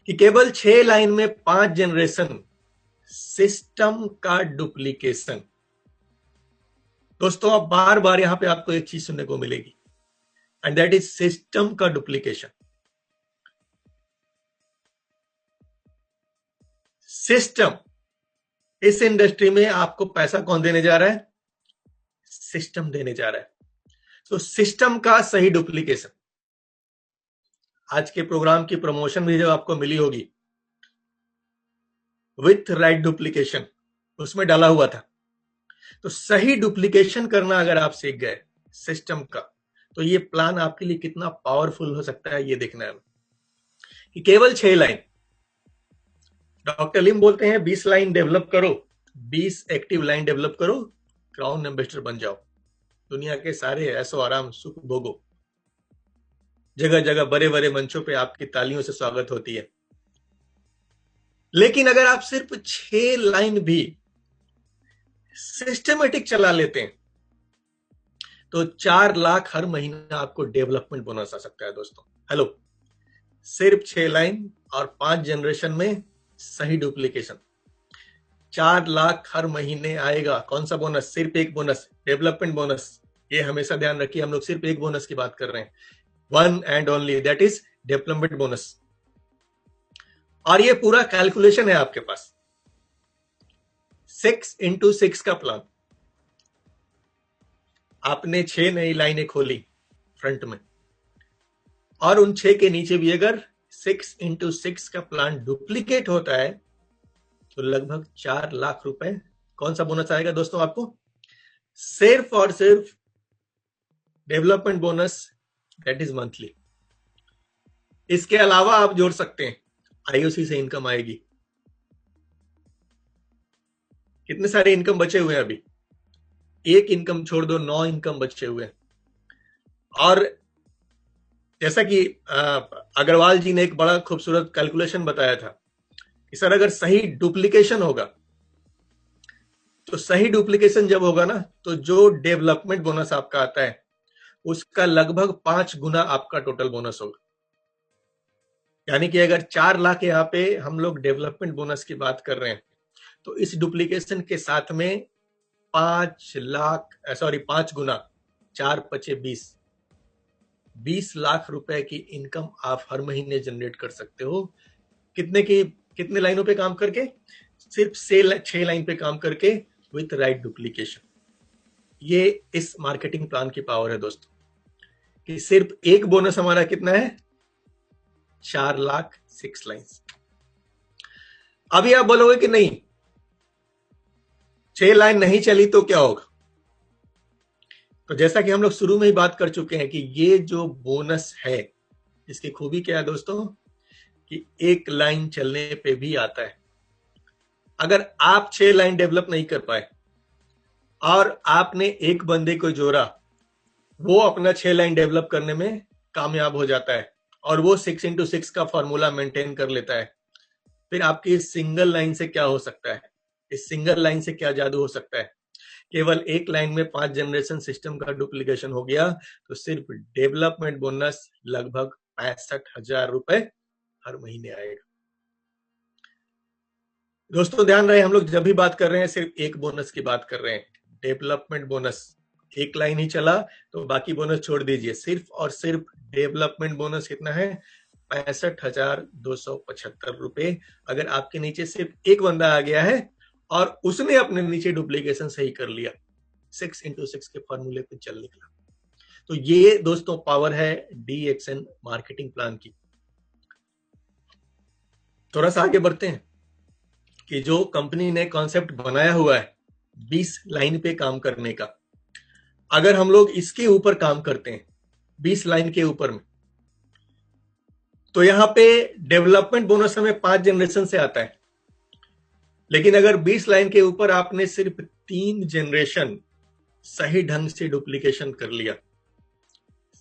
S2: कि केवल 6 लाइन में 5 जनरेशन सिस्टम का डुप्लीकेशन। दोस्तों, अब बार बार यहां पे आपको एक चीज सुनने को मिलेगी, एंड दैट इज सिस्टम का डुप्लीकेशन। सिस्टम, इस इंडस्ट्री में आपको पैसा कौन देने जा रहा है? सिस्टम देने जा रहा है। तो सिस्टम का सही डुप्लीकेशन। आज के प्रोग्राम की प्रमोशन भी जब आपको मिली होगी, विथ राइट डुप्लीकेशन उसमें डाला हुआ था। तो सही डुप्लीकेशन करना अगर आप सीख गए सिस्टम का, तो ये प्लान आपके लिए कितना पावरफुल हो सकता है, ये देखना है कि केवल 6 लाइन। डॉक्टर लिम बोलते हैं 20 लाइन डेवलप करो, 20 एक्टिव लाइन डेवलप करो, क्राउन एम्बेसडर बन जाओ, दुनिया के सारे ऐसो आराम सुख भोगो, जगह जगह बड़े बड़े मंचों पे आपकी तालियों से स्वागत होती है। लेकिन अगर आप सिर्फ 6 लाइन भी सिस्टमेटिक चला लेते हैं तो 4 लाख हर महीना आपको डेवलपमेंट बोनस आ सकता है दोस्तों। हेलो, सिर्फ 6 लाइन और 5 जनरेशन में सही डुप्लीकेशन, 4 लाख हर महीने आएगा। कौन सा बोनस? सिर्फ एक बोनस, डेवलपमेंट बोनस। ये हमेशा ध्यान रखिए, हम लोग सिर्फ एक बोनस की बात कर रहे हैं, one and only, that is development bonus. और ये पूरा कैलकुलेशन है आपके पास, 6 into 6 का प्लान। आपने 6 नई लाइनें खोली फ्रंट में, और उन 6 के नीचे भी अगर 6 into 6 का प्लान डुप्लीकेट होता है तो लगभग 4 लाख रुपए कौन सा बोनस आएगा दोस्तों आपको? सिर्फ और सिर्फ development bonus, that is monthly. इसके अलावा आप जोड़ सकते हैं, आईओसी से इनकम आएगी। कितने सारे इनकम बचे हुए हैं अभी, एक इनकम छोड़ दो, 9 इनकम बचे हुए हैं। और जैसा कि अग्रवाल जी ने एक बड़ा खूबसूरत कैलकुलेशन बताया था कि सर अगर सही डुप्लीकेशन होगा, तो सही डुप्लीकेशन जब होगा ना, तो जो डेवलपमेंट बोनस आपका आता है उसका लगभग 5 गुना आपका टोटल बोनस होगा। यानी कि अगर 4 लाख यहाँ पे हम लोग डेवलपमेंट बोनस की बात कर रहे हैं, तो इस डुप्लीकेशन के साथ में 5 गुना, 4×5 = 20 लाख रुपए की इनकम आप हर महीने जनरेट कर सकते हो। कितने लाइनों पे काम करके? सिर्फ 6 लाइन पे काम करके विथ राइट डुप्लीकेशन। ये इस मार्केटिंग प्लान की पावर है दोस्तों, कि सिर्फ एक बोनस हमारा कितना है? 4 लाख 6 लाइन्स। अभी आप बोलोगे कि नहीं, 6 लाइन नहीं चली तो क्या होगा? तो जैसा कि हम लोग शुरू में ही बात कर चुके हैं कि ये जो बोनस है, इसकी खूबी क्या है दोस्तों, कि एक लाइन चलने पे भी आता है। अगर आप 6 लाइन डेवलप नहीं कर पाए और आपने एक बंदे को जोड़ा, वो अपना 6 लाइन डेवलप करने में कामयाब हो जाता है और वो 6x6 का फॉर्मूला मेंटेन कर लेता है, फिर आपकी इस सिंगल लाइन से क्या हो सकता है? इस सिंगल लाइन से क्या जादू हो सकता है? केवल एक लाइन में 5 जनरेशन सिस्टम का डुप्लीकेशन हो गया, तो सिर्फ डेवलपमेंट बोनस लगभग 65,000 रुपए हर महीने आएगा। दोस्तों ध्यान रहे, हम लोग जब भी बात कर रहे हैं सिर्फ एक बोनस की बात कर रहे हैं, डेवलपमेंट बोनस। एक लाइन ही चला तो बाकी बोनस छोड़ दीजिए, सिर्फ और सिर्फ डेवलपमेंट बोनस कितना है? 65,275 रुपए। अगर आपके नीचे सिर्फ एक बंदा आ गया है और उसने अपने नीचे डुप्लीकेशन सही कर लिया, 6x6 के फॉर्मूले पे चल निकला। तो ये दोस्तों पावर है DXN मार्केटिंग प्लान की। थोड़ा सा आगे बढ़ते हैं कि जो कंपनी ने कॉन्सेप्ट बनाया हुआ है 20 लाइन पे काम करने का, अगर हम लोग इसके ऊपर काम करते हैं 20 लाइन के ऊपर में, तो यहां पे डेवलपमेंट बोनस हमें 5 जनरेशन से आता है। लेकिन अगर 20 लाइन के ऊपर आपने सिर्फ 3 जनरेशन सही ढंग से डुप्लीकेशन कर लिया,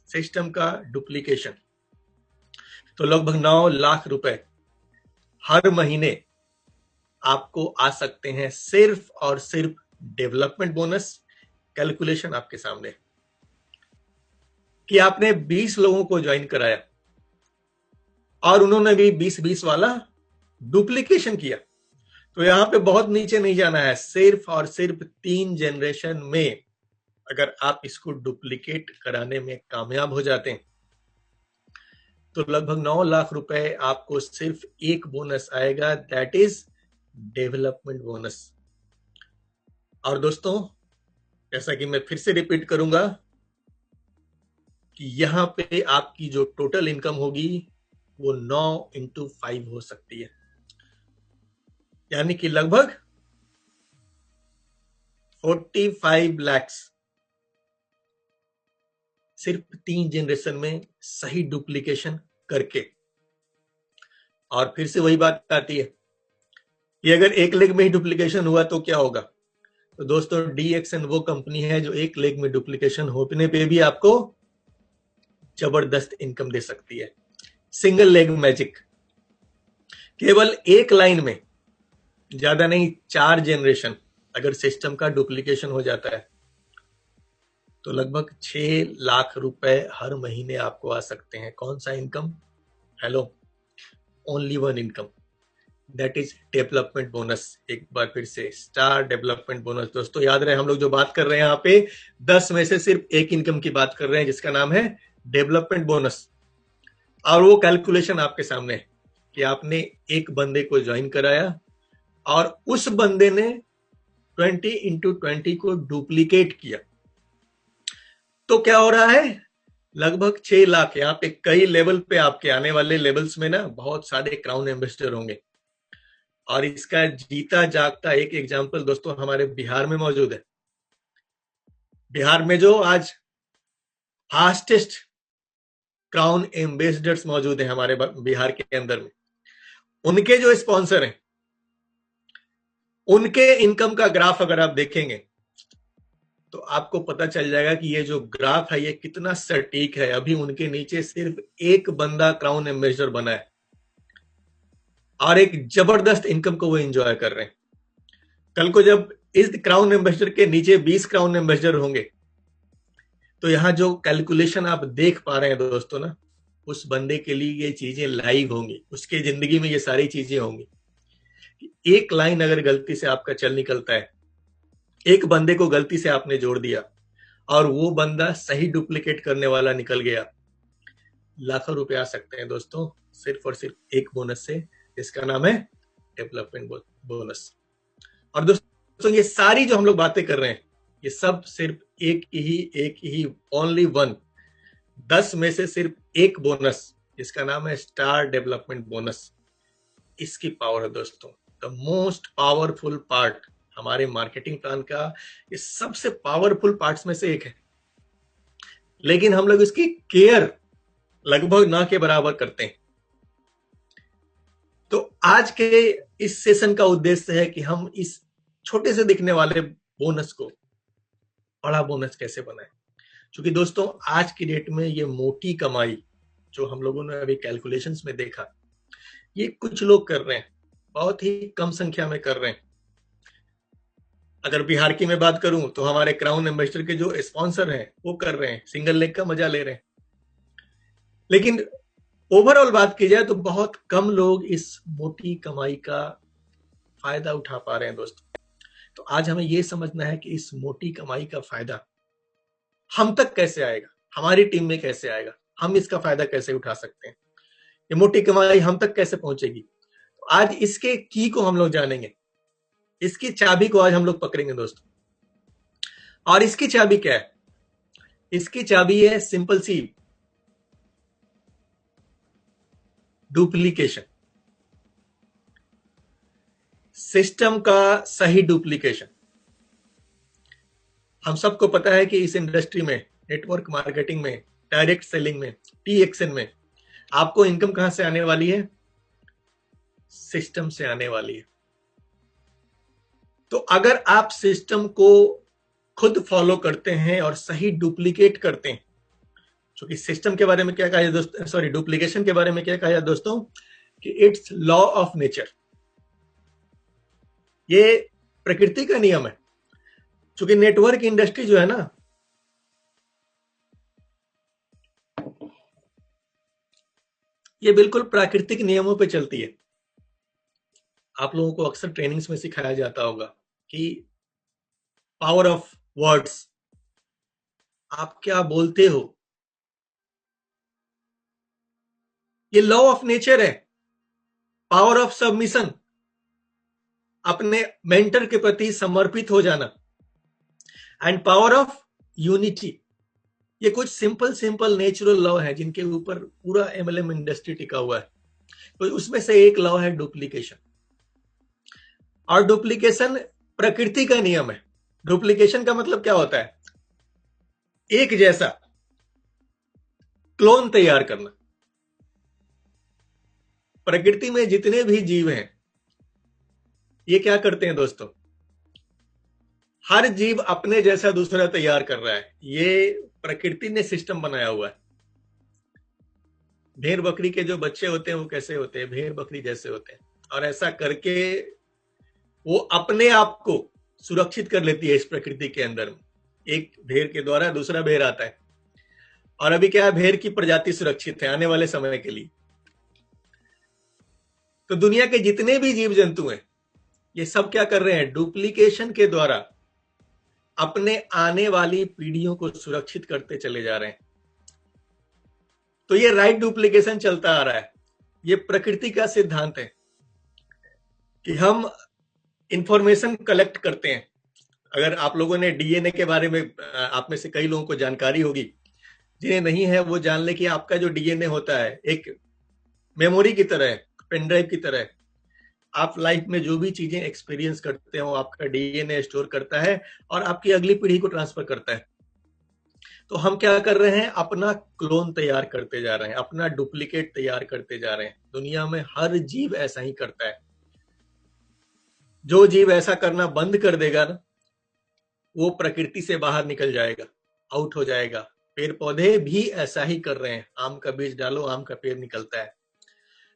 S2: सिस्टम का डुप्लीकेशन, तो लगभग 9 लाख रुपए हर महीने आपको आ सकते हैं, सिर्फ और सिर्फ डेवलपमेंट बोनस। कैलकुलेशन आपके सामने कि आपने 20 लोगों को ज्वाइन कराया और उन्होंने भी 20-20 वाला डुप्लीकेशन किया, तो यहां पे बहुत नीचे नहीं जाना है, सिर्फ और सिर्फ 3 जनरेशन में अगर आप इसको डुप्लीकेट कराने में कामयाब हो जाते हैं, तो लगभग 9 लाख रुपए आपको सिर्फ एक बोनस आएगा, दैट इज डेवलपमेंट बोनस। और दोस्तों जैसा कि मैं फिर से रिपीट करूंगा कि यहां पे आपकी जो टोटल इनकम होगी वो 9x5 हो सकती है, यानी कि लगभग 45 लाख सिर्फ 3 जनरेशन में सही डुप्लीकेशन करके। और फिर से वही बात आती है कि अगर एक लेग में ही डुप्लीकेशन हुआ तो क्या होगा? तो दोस्तों DXN वो कंपनी है जो एक लेग में डुप्लीकेशन होने पे भी आपको जबरदस्त इनकम दे सकती है। सिंगल लेग मैजिक, केवल एक लाइन में, ज्यादा नहीं 4 जनरेशन अगर सिस्टम का डुप्लीकेशन हो जाता है, तो लगभग 6 लाख रुपए हर महीने आपको आ सकते हैं। कौन सा income? Hello, only one income, that is development bonus. एक बार फिर से, स्टार डेवलपमेंट बोनस। दोस्तों याद रहे, हम लोग जो बात कर रहे हैं यहाँ पे 10 में से सिर्फ एक इनकम की बात कर रहे हैं जिसका नाम है डेवलपमेंट बोनस। और वो कैलकुलेशन आपके सामने है कि आपने एक बंदे को ज्वाइन कराया और उस बंदे ने 20x20 को डुप्लीकेट किया, तो क्या हो रहा है? लगभग 6 लाख। यहाँ पे कई लेवल पे, आपके आने वाले लेवल्स में ना बहुत सारे क्राउन एम्बेसडर होंगे। और इसका जीता जागता एक एग्जाम्पल दोस्तों हमारे बिहार में मौजूद है। बिहार में जो आज फास्टेस्ट क्राउन एम्बेसडर्स मौजूद हैं हमारे बिहार के अंदर में। उनके जो स्पॉन्सर हैं, उनके इनकम का ग्राफ अगर आप देखेंगे तो आपको पता चल जाएगा कि ये जो ग्राफ है ये कितना सटीक है। अभी उनके नीचे सिर्फ एक बंदा क्राउन एम्बेसडर बना है और एक जबरदस्त इनकम को वो एंजॉय कर रहे हैं। कल को जब इस क्राउन एम्बेसडर के नीचे 20 क्राउन एम्बेसडर होंगे तो यहां जो कैलकुलेशन आप देख पा रहे हैं दोस्तों ना, उस बंदे के लिए ये चीजें लाइव होंगी, उसके जिंदगी में ये सारी चीजें होंगी। एक लाइन अगर गलती से आपका चल निकलता है, एक बंदे को गलती से आपने जोड़ दिया और वो बंदा सही डुप्लीकेट करने वाला निकल गया, लाखों रुपए आ सकते हैं दोस्तों, सिर्फ और सिर्फ एक बोनस से, इसका नाम है डेवलपमेंट बोनस। और दोस्तों ये सारी जो हम लोग बातें कर रहे हैं, ये सब सिर्फ एक ही ओनली वन, 10 में से सिर्फ एक बोनस, इसका नाम है स्टार डेवलपमेंट बोनस। इसकी पावर है दोस्तों, द मोस्ट पावरफुल पार्ट हमारे मार्केटिंग प्लान का, ये सबसे पावरफुल पार्ट्स में से एक है, लेकिन हम लोग इसकी केयर लगभग ना के बराबर करते हैं। तो आज के इस सेशन का उद्देश्य है कि हम इस छोटे से दिखने वाले बोनस को बड़ा बोनस कैसे बनाएं। क्योंकि दोस्तों आज की डेट में ये मोटी कमाई जो हम लोगों ने अभी कैलकुलेशंस में देखा, ये कुछ लोग कर रहे हैं, बहुत ही कम संख्या में कर रहे हैं। अगर बिहार की मैं बात करूं तो हमारे क्राउन एम्बेसडर के जो स्पॉन्सर हैं वो कर रहे हैं, सिंगल लेग का मजा ले रहे हैं। लेकिन ओवरऑल बात की जाए तो बहुत कम लोग इस मोटी कमाई का फायदा उठा पा रहे हैं दोस्तों। तो आज हमें यह समझना है कि इस मोटी कमाई का फायदा हम तक कैसे आएगा, हमारी टीम में कैसे आएगा, हम इसका फायदा कैसे उठा सकते हैं, ये मोटी कमाई हम तक कैसे पहुंचेगी। तो आज इसके की को हम लोग जानेंगे, इसकी चाबी को आज हम लोग पकड़ेंगे दोस्तों। और इसकी चाबी क्या है? इसकी चाबी है सिंपल सी, डुप्लीकेशन, सिस्टम का सही डुप्लीकेशन। हम सबको पता है कि इस इंडस्ट्री में, नेटवर्क मार्केटिंग में, डायरेक्ट सेलिंग में, TXN में आपको इनकम कहां से आने वाली है? सिस्टम से आने वाली है। तो अगर आप सिस्टम को खुद फॉलो करते हैं और सही डुप्लीकेट करते हैं, क्योंकि सिस्टम के बारे में क्या कहा है दोस्तों, सॉरी डुप्लीकेशन के बारे में क्या कहा है दोस्तों, कि इट्स लॉ ऑफ नेचर, ये प्रकृति का नियम है। क्योंकि नेटवर्क इंडस्ट्री जो है ना, ये बिल्कुल प्राकृतिक नियमों पे चलती है। आप लोगों को अक्सर ट्रेनिंग्स में सिखाया जाता होगा कि पावर ऑफ वर्ड्स, आप क्या बोलते हो, ये लॉ ऑफ नेचर है। पावर ऑफ सबमिशन, अपने मेंटर के प्रति समर्पित हो जाना। एंड पावर ऑफ यूनिटी, ये कुछ सिंपल नेचुरल लॉ है जिनके ऊपर पूरा MLM इंडस्ट्री टिका हुआ है। तो उसमें से एक लॉ है डुप्लीकेशन। और डुप्लीकेशन प्रकृति का नियम है। डुप्लीकेशन का मतलब क्या होता है? एक जैसा क्लोन तैयार करना। प्रकृति में जितने भी जीव हैं ये क्या करते हैं दोस्तों? हर जीव अपने जैसा दूसरा तैयार कर रहा है। ये प्रकृति ने सिस्टम बनाया हुआ है। भेड़ बकरी के जो बच्चे होते हैं वो कैसे होते हैं? भेड़ बकरी जैसे होते हैं। और ऐसा करके वो अपने आप को सुरक्षित कर लेती है इस प्रकृति के अंदर में। एक भेड़ के द्वारा दूसरा भेड़ आता है। और अभी क्या है, भेड़ की प्रजाति सुरक्षित है आने वाले समय के लिए। तो दुनिया के जितने भी जीव जंतु हैं ये सब क्या कर रहे हैं? डुप्लीकेशन के द्वारा अपने आने वाली पीढ़ियों को सुरक्षित करते चले जा रहे हैं। तो ये राइट डुप्लीकेशन चलता आ रहा है। ये प्रकृति का सिद्धांत है कि हम इंफॉर्मेशन कलेक्ट करते हैं। अगर आप लोगों ने DNA के बारे में, आप में से कई लोगों को जानकारी होगी, जिन्हें नहीं है वो जान ले कि आपका जो DNA होता है एक मेमोरी की तरह है, पेन ड्राइव की तरह है। आप लाइफ में जो भी चीजें एक्सपीरियंस करते हो आपका DNA स्टोर करता है और आपकी अगली पीढ़ी को ट्रांसफर करता है। तो हम क्या कर रहे हैं, अपना क्लोन तैयार करते जा रहे हैं, अपना डुप्लीकेट तैयार करते जा रहे हैं। दुनिया में हर जीव ऐसा ही करता है। जो जीव ऐसा करना बंद कर देगा ना, वो प्रकृति से बाहर निकल जाएगा, आउट हो जाएगा। पेड़ पौधे भी ऐसा ही कर रहे हैं। आम का बीज डालो, आम का पेड़ निकलता है।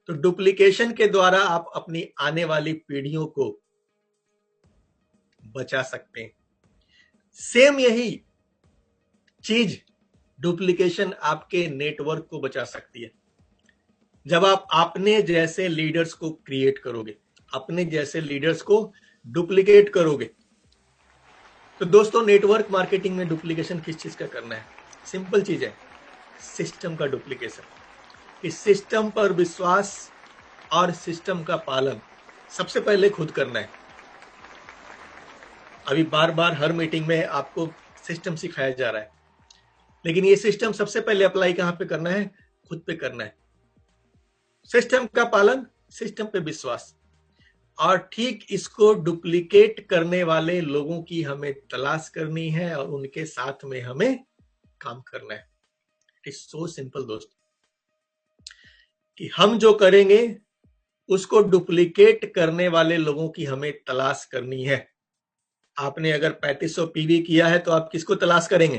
S2: तो डुप्लीकेशन के द्वारा आप अपनी आने वाली पीढ़ियों को बचा सकते हैं। सेम यही चीज डुप्लीकेशन आपके नेटवर्क को बचा सकती है। जब आप अपने जैसे लीडर्स को क्रिएट करोगे, अपने जैसे लीडर्स को डुप्लीकेट करोगे। तो दोस्तों, नेटवर्क मार्केटिंग में डुप्लीकेशन किस चीज का करना है? सिंपल चीज है, सिस्टम का डुप्लीकेशन। इस सिस्टम पर विश्वास और सिस्टम का पालन सबसे पहले खुद करना है। अभी बार बार हर मीटिंग में आपको सिस्टम सिखाया जा रहा है, लेकिन ये सिस्टम सबसे पहले अप्लाई कहां पे करना है? खुद पे करना है। सिस्टम का पालन, सिस्टम पे विश्वास, और ठीक इसको डुप्लीकेट करने वाले लोगों की हमें तलाश करनी है और उनके साथ में हमें काम करना है। इट इज सो सिंपल दोस्त, कि हम जो करेंगे उसको डुप्लीकेट करने वाले लोगों की हमें तलाश करनी है। आपने अगर 3500 पीवी किया है तो आप किसको तलाश करेंगे?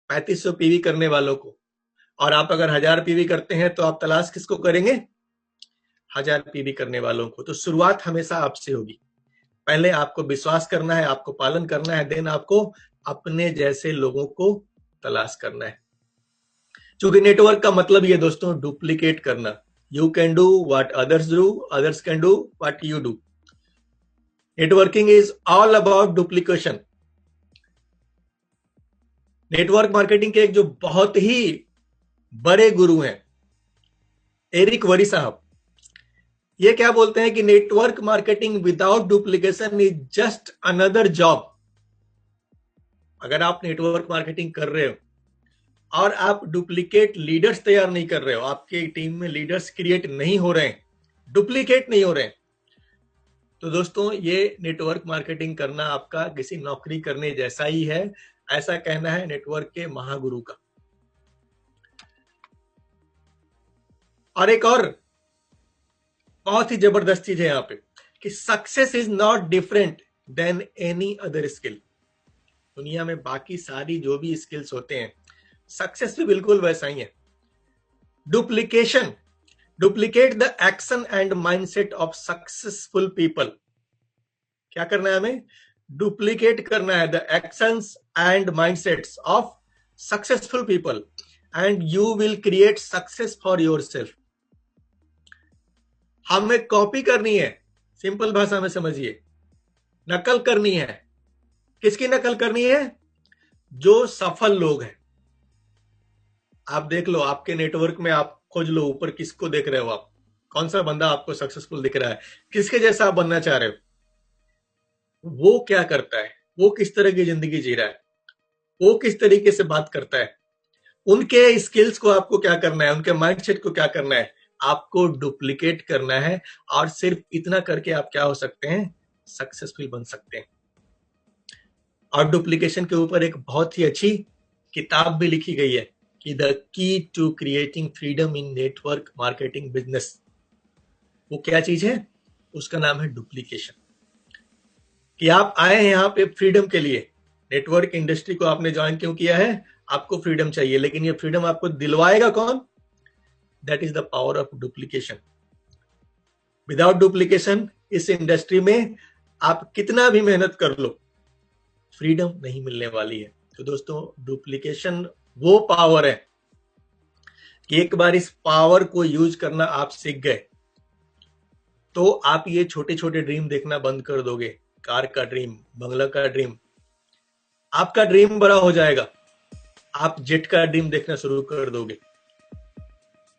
S2: 3500 पीवी करने वालों को। और आप अगर 1000 पीवी करते हैं तो आप तलाश किसको करेंगे? 1000 पीवी करने वालों को। तो शुरुआत हमेशा आपसे होगी। पहले आपको विश्वास करना है, आपको पालन करना है, देन आपको अपने जैसे लोगों को तलाश करना है। क्योंकि नेटवर्क का मतलब ये दोस्तों, डुप्लीकेट करना। You can do what others do, others can do what you do. Networking is all about duplication. Network marketing के एक जो बहुत ही बड़े गुरु हैं, एरिक वरी साहब, ये क्या बोलते हैं कि network marketing without duplication is just another job. अगर आप नेटवर्क मार्केटिंग कर रहे हो और आप डुप्लीकेट लीडर्स तैयार नहीं कर रहे हो, आपके टीम में लीडर्स क्रिएट नहीं हो रहे हैं, डुप्लीकेट नहीं हो रहे हैं, तो दोस्तों ये नेटवर्क मार्केटिंग करना आपका किसी नौकरी करने जैसा ही है। ऐसा कहना है नेटवर्क के महागुरु का। और एक और बहुत ही जबरदस्त चीज है यहाँ पे, कि success is not different than any other skill. दुनिया में बाकी सारी जो भी स्किल्स होते हैं, सक्सेस भी बिल्कुल वैसा ही है। Duplication, duplicate the action and mindset of successful people. क्या करना है हमें? डुप्लीकेट करना है the actions and mindsets of successful people and you will create success for yourself. हमें कॉपी करनी है, सिंपल भाषा में समझिए, नकल करनी है। किसकी नकल करनी है? जो सफल लोग हैं। आप देख लो, आपके नेटवर्क में आप खोज लो, ऊपर किसको देख रहे हो आप? कौन सा बंदा आपको सक्सेसफुल दिख रहा है? किसके जैसा आप बनना चाह रहे हो? वो क्या करता है? वो किस तरह की जिंदगी जी रहा है? वो किस तरीके से बात करता है? उनके स्किल्स को आपको क्या करना है? उनके माइंडसेट को क्या करना है? आपको डुप्लीकेट करना है। और सिर्फ इतना करके आप क्या हो सकते हैं? सक्सेसफुल बन सकते हैं। और डुप्लीकेशन के ऊपर एक बहुत ही अच्छी किताब भी लिखी गई है कि the key to creating freedom in network marketing business. वो क्या चीज है? उसका नाम है डुप्लीकेशन। कि आप आए हैं यहाँ पे फ्रीडम के लिए। नेटवर्क इंडस्ट्री को आपने ज्वाइन क्यों किया है? आपको फ्रीडम चाहिए, लेकिन ये फ्रीडम आपको दिलवाएगा कौन? That is the power of duplication. Without duplication इस इंडस्ट्री में आप कितना भी मेहनत कर लो, फ्रीडम नहीं मिलने वाली है। तो दोस्तों, डुप्लीकेशन वो पावर है कि एक बार इस पावर को यूज करना आप सीख गए तो आप ये छोटे छोटे ड्रीम देखना बंद कर दोगे। कार का ड्रीम, बंगला का ड्रीम, आपका ड्रीम बड़ा हो जाएगा। आप जेट का ड्रीम देखना शुरू कर दोगे।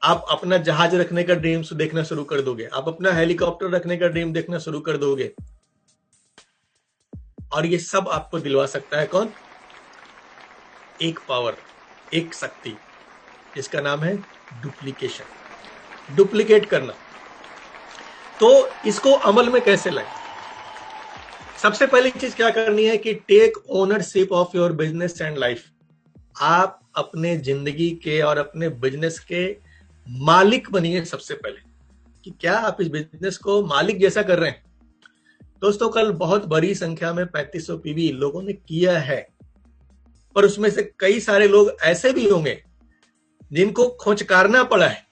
S2: आप अपना जहाज रखने का ड्रीम देखना शुरू कर दोगे। आप अपना हेलीकॉप्टर रखने का ड्रीम देखना शुरू कर दोगे। और ये सब आपको दिलवा सकता है कौन? एक पावर, एक शक्ति, जिसका नाम है डुप्लीकेशन। डुप्लीकेट करना। तो इसको अमल में कैसे लाएं? सबसे पहली चीज क्या करनी है कि take ownership of your business and life. आप अपने जिंदगी के और अपने बिजनेस के मालिक बनिए सबसे पहले, कि क्या आप इस बिजनेस को मालिक जैसा कर रहे हैं। दोस्तों, कल बहुत बड़ी संख्या में 3500 पीवी लोगों ने किया है, पर उसमें से कई सारे लोग ऐसे भी होंगे जिनको खोचकारना पड़ा है।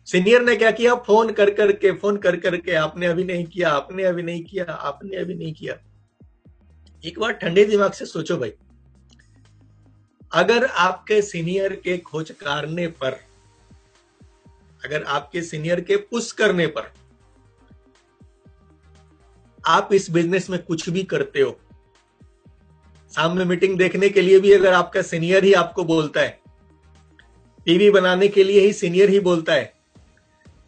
S2: सीनियर ने क्या किया, फोन कर करके आपने अभी नहीं किया, आपने अभी नहीं किया, आपने अभी नहीं किया। एक बार ठंडे दिमाग से सोचो भाई, अगर आपके सीनियर के खोचकारने पर, अगर आपके सीनियर के पुश करने पर आप इस बिजनेस में कुछ भी करते हो, सामने मीटिंग देखने के लिए भी अगर आपका सीनियर ही आपको बोलता है, टीवी बनाने के लिए ही सीनियर ही बोलता है,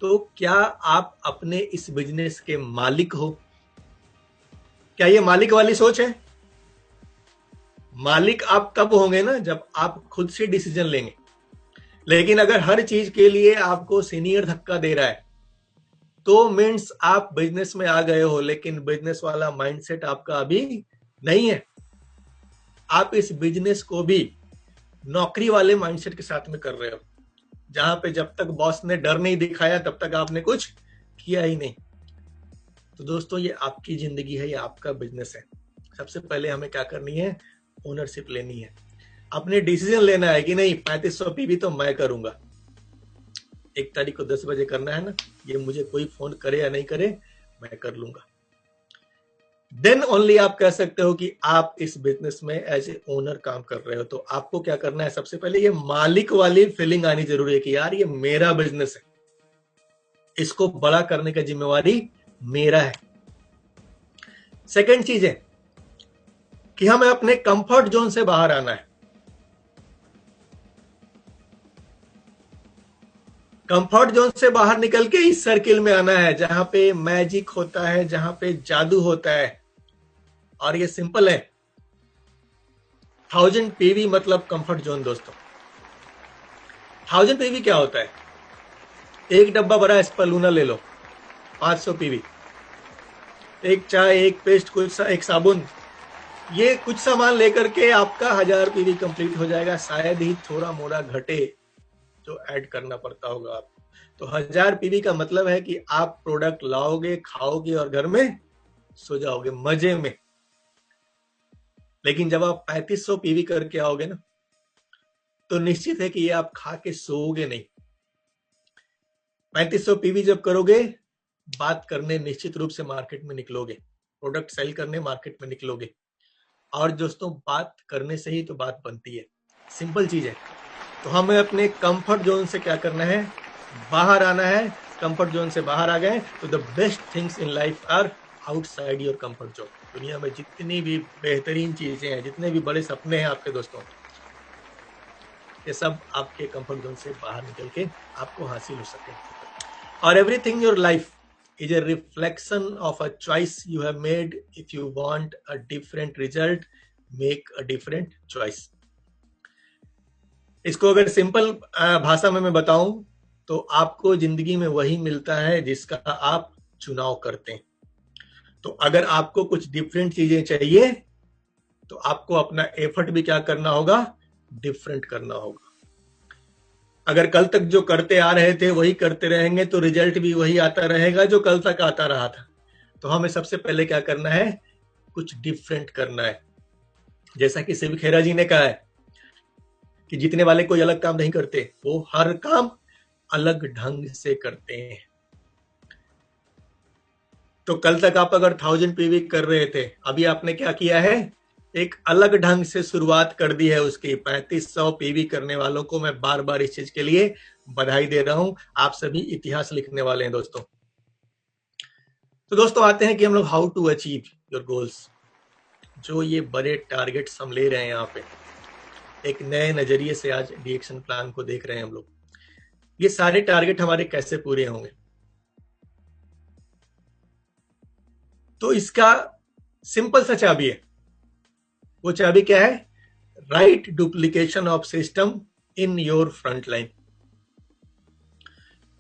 S2: तो क्या आप अपने इस बिजनेस के मालिक हो? क्या ये मालिक वाली सोच है? मालिक आप तब होंगे ना जब आप खुद से डिसीजन लेंगे। लेकिन अगर हर चीज के लिए आपको सीनियर धक्का दे रहा है, तो मीन्स आप बिजनेस में आ गए हो, लेकिन बिजनेस वाला माइंडसेट आपका अभी नहीं है। आप इस बिजनेस को भी नौकरी वाले माइंडसेट के साथ में कर रहे हो, जहां पे जब तक बॉस ने डर नहीं दिखाया तब तक आपने कुछ किया ही नहीं। तो दोस्तों, ये आपकी जिंदगी है, ये आपका बिजनेस है। सबसे पहले हमें क्या करनी है, ओनरशिप लेनी है। अपने डिसीजन लेना है कि नहीं, 3500 पीवी तो मैं करूंगा, 1 तारीख को 10 बजे करना है ना, ये मुझे कोई फोन करे या नहीं करे, मैं कर लूंगा। देन ओनली आप कह सकते हो कि आप इस बिजनेस में एज ए ओनर काम कर रहे हो। तो आपको क्या करना है, सबसे पहले ये मालिक वाली फीलिंग आनी जरूरी है कि यार ये मेरा बिजनेस है, इसको बड़ा करने का जिम्मेवारी मेरा है। सेकंड चीज है कि हमें अपने कंफर्ट जोन से बाहर आना है। कंफर्ट जोन से बाहर निकल के इस सर्किल में आना है जहां पे मैजिक होता है, जहां पे जादू होता है। और ये सिंपल है, 1000 पीवी मतलब कंफर्ट जोन। दोस्तों, 1000 पीवी क्या होता है? एक डब्बा भरा स्पलूना ले लो, 500 पीवी। एक चाय, एक पेस्ट, कुछ एक साबुन, ये कुछ सामान लेकर के आपका 1000 पीवी कंप्लीट हो जाएगा। शायद ही थोड़ा मोड़ा घटे जो ऐड करना पड़ता होगा आपको। तो 1000 पीवी का मतलब है कि आप प्रोडक्ट लाओगे, खाओगे और घर में सो जाओगे मजे में। लेकिन जब आप 3500 पीवी करके आओगे ना, तो निश्चित है कि ये आप खा के सोओगे नहीं। 3500 पीवी जब करोगे, बात करने निश्चित रूप से मार्केट में निकलोगे, प्रोडक्ट सेल करने मार्केट में निकलोगे। और दोस्तों, बात करने से ही तो बात बनती है, सिंपल चीज है। तो हमें अपने कंफर्ट जोन से क्या करना है, बाहर आना है। कंफर्ट जोन से बाहर आ गए तो the best things in life are outside your comfort zone. दुनिया में जितनी भी बेहतरीन चीजें हैं, जितने भी बड़े सपने हैं आपके दोस्तों, ये सब आपके कंफर्ट जोन से बाहर निकल के आपको हासिल हो सके। और everything your life is a reflection of a choice you have made. If you want a different result, make a different choice. इसको अगर सिंपल भाषा में मैं बताऊं तो आपको जिंदगी में वही मिलता है जिसका आप चुनाव करते हैं। तो अगर आपको कुछ डिफरेंट चीजें चाहिए तो आपको अपना एफर्ट भी क्या करना होगा, डिफरेंट करना होगा। अगर कल तक जो करते आ रहे थे वही करते रहेंगे तो रिजल्ट भी वही आता रहेगा जो कल तक आता रहा था। तो हमें सबसे पहले क्या करना है, कुछ डिफरेंट करना है। जैसा कि शिव खेरा जी ने कहा है कि जीतने वाले कोई अलग काम नहीं करते, वो हर काम अलग ढंग से करते हैं। तो कल तक आप अगर 1000 पीवी कर रहे थे, अभी आपने क्या किया है, एक अलग ढंग से शुरुआत कर दी है उसकी। 3500 पीवी करने वालों को मैं बार बार इस चीज के लिए बधाई दे रहा हूं। आप सभी इतिहास लिखने वाले हैं दोस्तों। तो दोस्तों, आते हैं कि हम लोग how to achieve your goals. जो ये बड़े टारगेट्स हम ले रहे हैं यहाँ पे, एक नए नजरिए से आज डिएक्शन प्लान को देख रहे हैं हम लोग। ये सारे टारगेट हमारे कैसे पूरे होंगे? तो इसका सिंपल सा चाबी है। वो चाबी क्या है? Right duplication of system in your front line.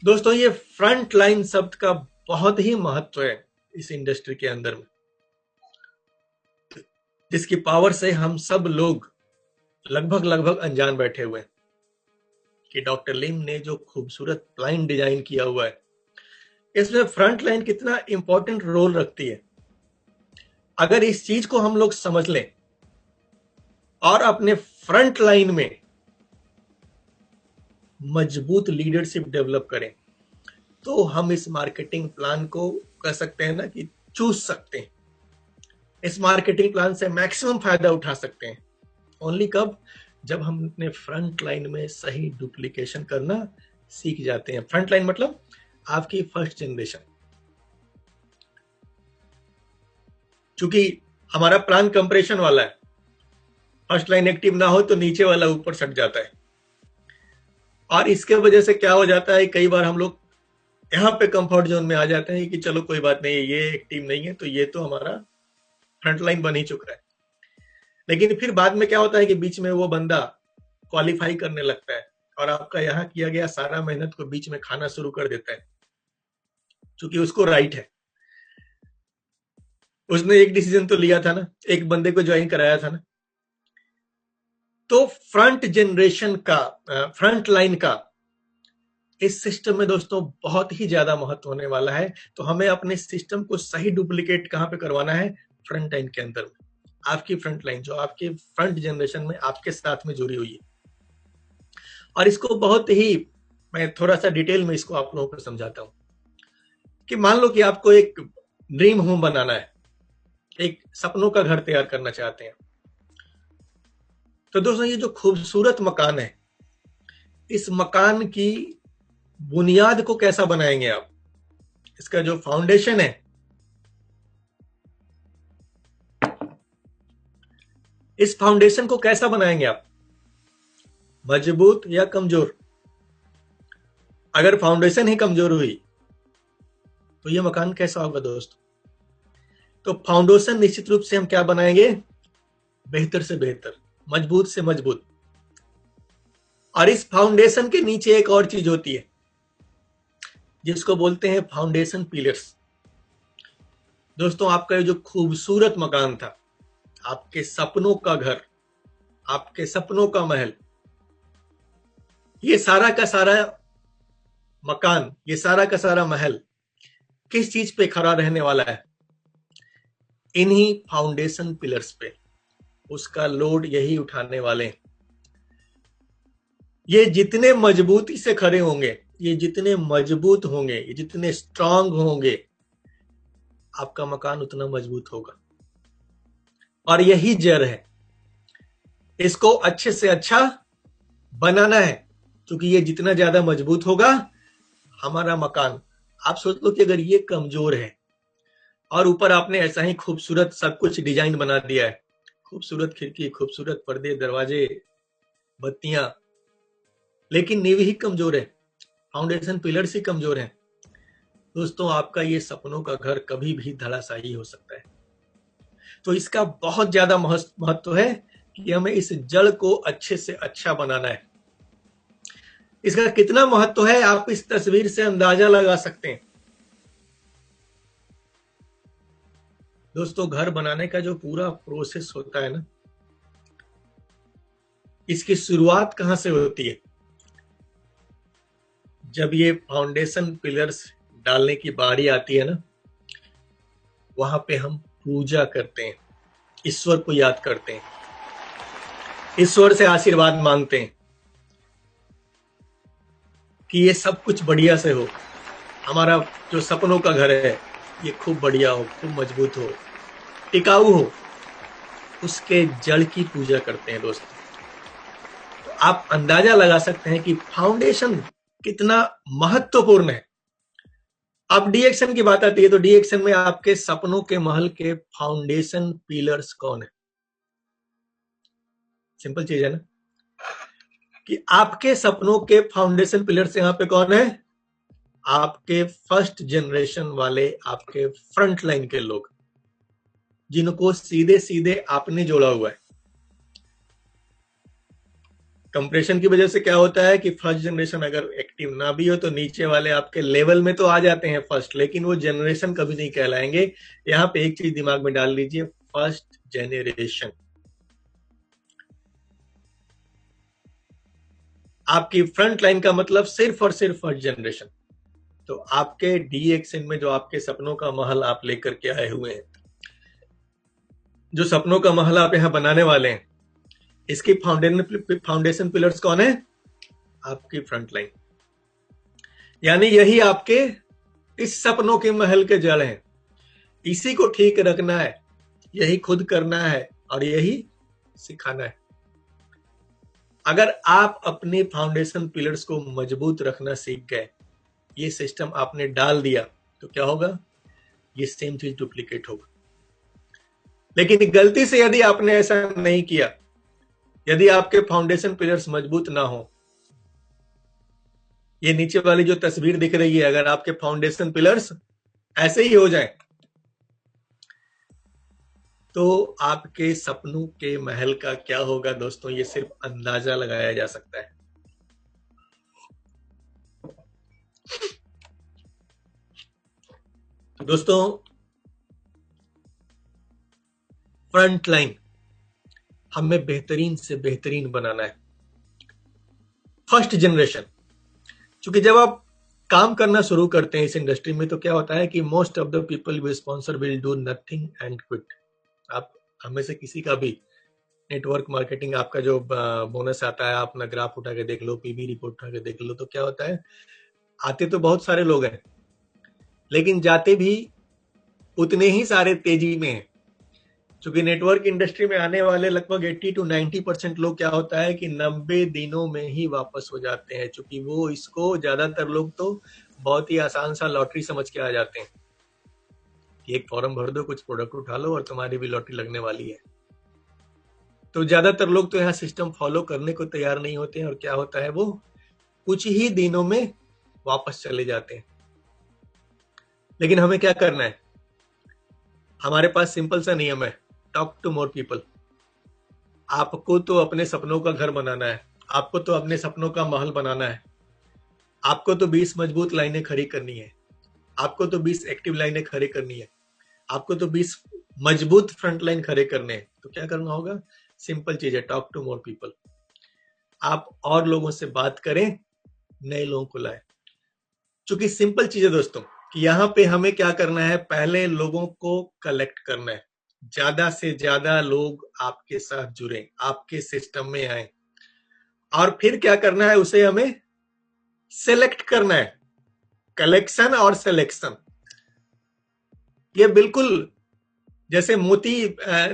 S2: दोस्तों, ये फ्रंट लाइन शब्द का बहुत ही महत्व है इस इंडस्ट्री के अंदर में, जिसकी पावर से हम सब लोग लगभग लगभग अनजान बैठे हुए हैं कि डॉक्टर लिम ने जो खूबसूरत प्लान डिजाइन किया हुआ है, इसमें फ्रंट लाइन कितना इंपॉर्टेंट रोल रखती है। अगर इस चीज को हम लोग समझ लें और अपने फ्रंट लाइन में मजबूत लीडरशिप डेवलप करें, तो हम इस मार्केटिंग प्लान को कह सकते हैं ना कि चूस सकते हैं। इस मार्केटिंग प्लान से मैक्सिमम फायदा उठा सकते हैं। ओनली कब? जब हम अपने फ्रंट लाइन में सही डुप्लीकेशन करना सीख जाते हैं। फ्रंट लाइन मतलब आपकी फर्स्ट जनरेशन। चूंकि हमारा प्लान कंप्रेशन वाला है, फर्स्ट लाइन एक्टिव ना हो तो नीचे वाला ऊपर सट जाता है, और इसके वजह से क्या हो जाता है, कई बार हम लोग यहाँ पे कंफर्ट जोन में आ जाते हैं कि चलो कोई बात नहीं, ये एक्टिव नहीं है तो ये तो हमारा फ्रंट लाइन बन ही चुका है। लेकिन फिर बाद में क्या होता है कि बीच में वो बंदा क्वालिफाई करने लगता है और आपका यहाँ किया गया सारा मेहनत को बीच में खाना शुरू कर देता है, क्योंकि उसको राइट है। उसने एक डिसीजन तो लिया था ना, एक बंदे को ज्वाइन कराया था ना। तो फ्रंट जनरेशन का, फ्रंट लाइन का इस सिस्टम में दोस्तों बहुत ही ज्यादा महत्व होने वाला है। तो हमें अपने सिस्टम को सही डुप्लीकेट कहां पे करवाना है? फ्रंट लाइन के अंदर में। आपकी फ्रंट लाइन जो आपके फ्रंट जनरेशन में आपके साथ में जुड़ी हुई है, और इसको बहुत ही मैं थोड़ा सा डिटेल में इसको आप लोगों को समझाता हूं कि मान लो कि आपको एक ड्रीम होम बनाना है, एक सपनों का घर तैयार करना चाहते हैं। तो दोस्तों ये जो खूबसूरत मकान है, इस मकान की बुनियाद को कैसा बनाएंगे आप? इसका जो फाउंडेशन है, इस फाउंडेशन को कैसा बनाएंगे आप? मजबूत या कमजोर? अगर फाउंडेशन ही कमजोर हुई तो ये मकान कैसा होगा दोस्तों? तो फाउंडेशन निश्चित रूप से हम क्या बनाएंगे? बेहतर से बेहतर, मजबूत से मजबूत। और इस फाउंडेशन के नीचे एक और चीज होती है जिसको बोलते हैं फाउंडेशन पिलर्स। दोस्तों आपका ये जो खूबसूरत मकान था, आपके सपनों का घर, आपके सपनों का महल, ये सारा का सारा मकान, ये सारा का सारा महल किस चीज पे खड़ा रहने वाला है? इन्हीं फाउंडेशन पिलर्स पे। उसका लोड यही उठाने वाले हैं। ये जितने मजबूती से खड़े होंगे, ये जितने मजबूत होंगे, ये जितने स्ट्रांग होंगे, आपका मकान उतना मजबूत होगा। और यही जड़ है, इसको अच्छे से अच्छा बनाना है, क्योंकि ये जितना ज्यादा मजबूत होगा हमारा मकान। आप सोच लो कि अगर ये कमजोर है और ऊपर आपने ऐसा ही खूबसूरत सब कुछ डिजाइन बना दिया है, खूबसूरत खिड़की, खूबसूरत पर्दे, दरवाजे, बत्तियां, लेकिन नींव ही कमजोर है, फाउंडेशन पिलर्स ही कमजोर है, दोस्तों आपका ये सपनों का घर कभी भी धड़ाशायी हो सकता है। तो इसका बहुत ज्यादा महत्व है कि हमें इस जड़ को अच्छे से अच्छा बनाना है। इसका कितना महत्व है आप इस तस्वीर से अंदाजा लगा सकते हैं। दोस्तों घर बनाने का जो पूरा प्रोसेस होता है ना, इसकी शुरुआत कहां से होती है? जब ये फाउंडेशन पिलर्स डालने की बारी आती है ना, वहां पे हम पूजा करते हैं, ईश्वर को याद करते हैं, ईश्वर से आशीर्वाद मांगते हैं कि ये सब कुछ बढ़िया से हो, हमारा जो सपनों का घर है ये खूब बढ़िया हो, खूब मजबूत हो, टिकाऊ हो। उसके जड़ की पूजा करते हैं दोस्तों। तो आप अंदाजा लगा सकते हैं कि फाउंडेशन कितना महत्वपूर्ण है। अब डी एक्शन की बात आती है, तो डी एक्शन में आपके सपनों के महल के फाउंडेशन पिलर्स कौन है? सिंपल चीज है ना कि आपके सपनों के फाउंडेशन पिलर्स यहां पे कौन है? आपके फर्स्ट जनरेशन वाले, आपके फ्रंट लाइन के लोग, जिनको सीधे सीधे आपने जोड़ा हुआ है। कंप्रेशन की वजह से क्या होता है कि फर्स्ट जनरेशन अगर एक्टिव ना भी हो तो नीचे वाले आपके लेवल में तो आ जाते हैं फर्स्ट, लेकिन वो जनरेशन कभी नहीं कहलाएंगे। यहां पे एक चीज दिमाग में डाल लीजिए, फर्स्ट जनरेशन। आपकी फ्रंट लाइन का मतलब सिर्फ और सिर्फ फर्स्ट जनरेशन। तो आपके DXN में जो आपके सपनों का महल आप लेकर के आए हुए हैं, जो सपनों का महल आप यहां बनाने वाले हैं, इसकी फाउंडेशन पिलर्स कौन है? आपकी फ्रंट लाइन। यानी यही आपके इस सपनों के महल के जड़ हैं। इसी को ठीक रखना है, यही खुद करना है और यही सिखाना है। अगर आप अपने फाउंडेशन पिलर्स को मजबूत रखना सीख गए, ये सिस्टम आपने डाल दिया, तो क्या होगा? ये सेम चीज डुप्लीकेट होगा। लेकिन गलती से यदि आपने ऐसा नहीं किया, यदि आपके फाउंडेशन पिलर्स मजबूत ना हो, ये नीचे वाली जो तस्वीर दिख रही है, अगर आपके फाउंडेशन पिलर्स ऐसे ही हो जाए, तो आपके सपनों के महल का क्या होगा दोस्तों, ये सिर्फ अंदाजा लगाया जा सकता है। तो दोस्तों, फ्रंट लाइन हमें बेहतरीन से बेहतरीन बनाना है। फर्स्ट जनरेशन, क्योंकि जब आप काम करना शुरू करते हैं इस इंडस्ट्री में, तो क्या होता है कि most of the people we sponsor will do nothing and quit. आप हमें से किसी का भी नेटवर्क मार्केटिंग, आपका जो बोनस आता है, आप अपना ग्राफ उठा के देख लो, पीबी रिपोर्ट उठा के देख लो, तो क्या होता है, आते तो बहुत सारे लोग हैं, लेकिन जाते भी उतने ही सारे तेजी में हैं। क्योंकि नेटवर्क इंडस्ट्री में आने वाले लगभग 80 to 90% लोग, क्या होता है कि 90 दिनों में ही वापस हो जाते हैं। क्योंकि वो इसको, ज्यादातर लोग तो बहुत ही आसान सा लॉटरी समझ के आ जाते हैं कि एक फॉर्म भर दो, कुछ प्रोडक्ट उठा लो और तुम्हारी भी लॉटरी लगने वाली है। तो ज्यादातर लोग तो यहाँ सिस्टम फॉलो करने को तैयार नहीं होते हैं, और क्या होता है, वो कुछ ही दिनों में वापस चले जाते हैं। लेकिन हमें क्या करना है? हमारे पास सिंपल सा नियम है, टॉक टू मोर पीपल। आपको तो अपने सपनों का घर बनाना है, आपको तो अपने सपनों का महल बनाना है, आपको तो 20 मजबूत लाइनें खड़ी करनी है, आपको तो 20 एक्टिव लाइनें खड़ी करनी है, आपको तो 20 मजबूत फ्रंट लाइन खड़े करने हैं। तो क्या करना होगा? सिंपल चीज है, टॉक टू मोर पीपल। आप और लोगों से बात करें, नए लोगों को लाए। क्योंकि सिंपल चीज है दोस्तों कि यहाँ पे हमें क्या करना है, पहले लोगों को कलेक्ट करना है, ज्यादा से ज्यादा लोग आपके साथ जुड़े, आपके सिस्टम में आए, और फिर क्या करना है, उसे हमें सेलेक्ट करना है। कलेक्शन और सिलेक्शन, ये बिल्कुल जैसे मोती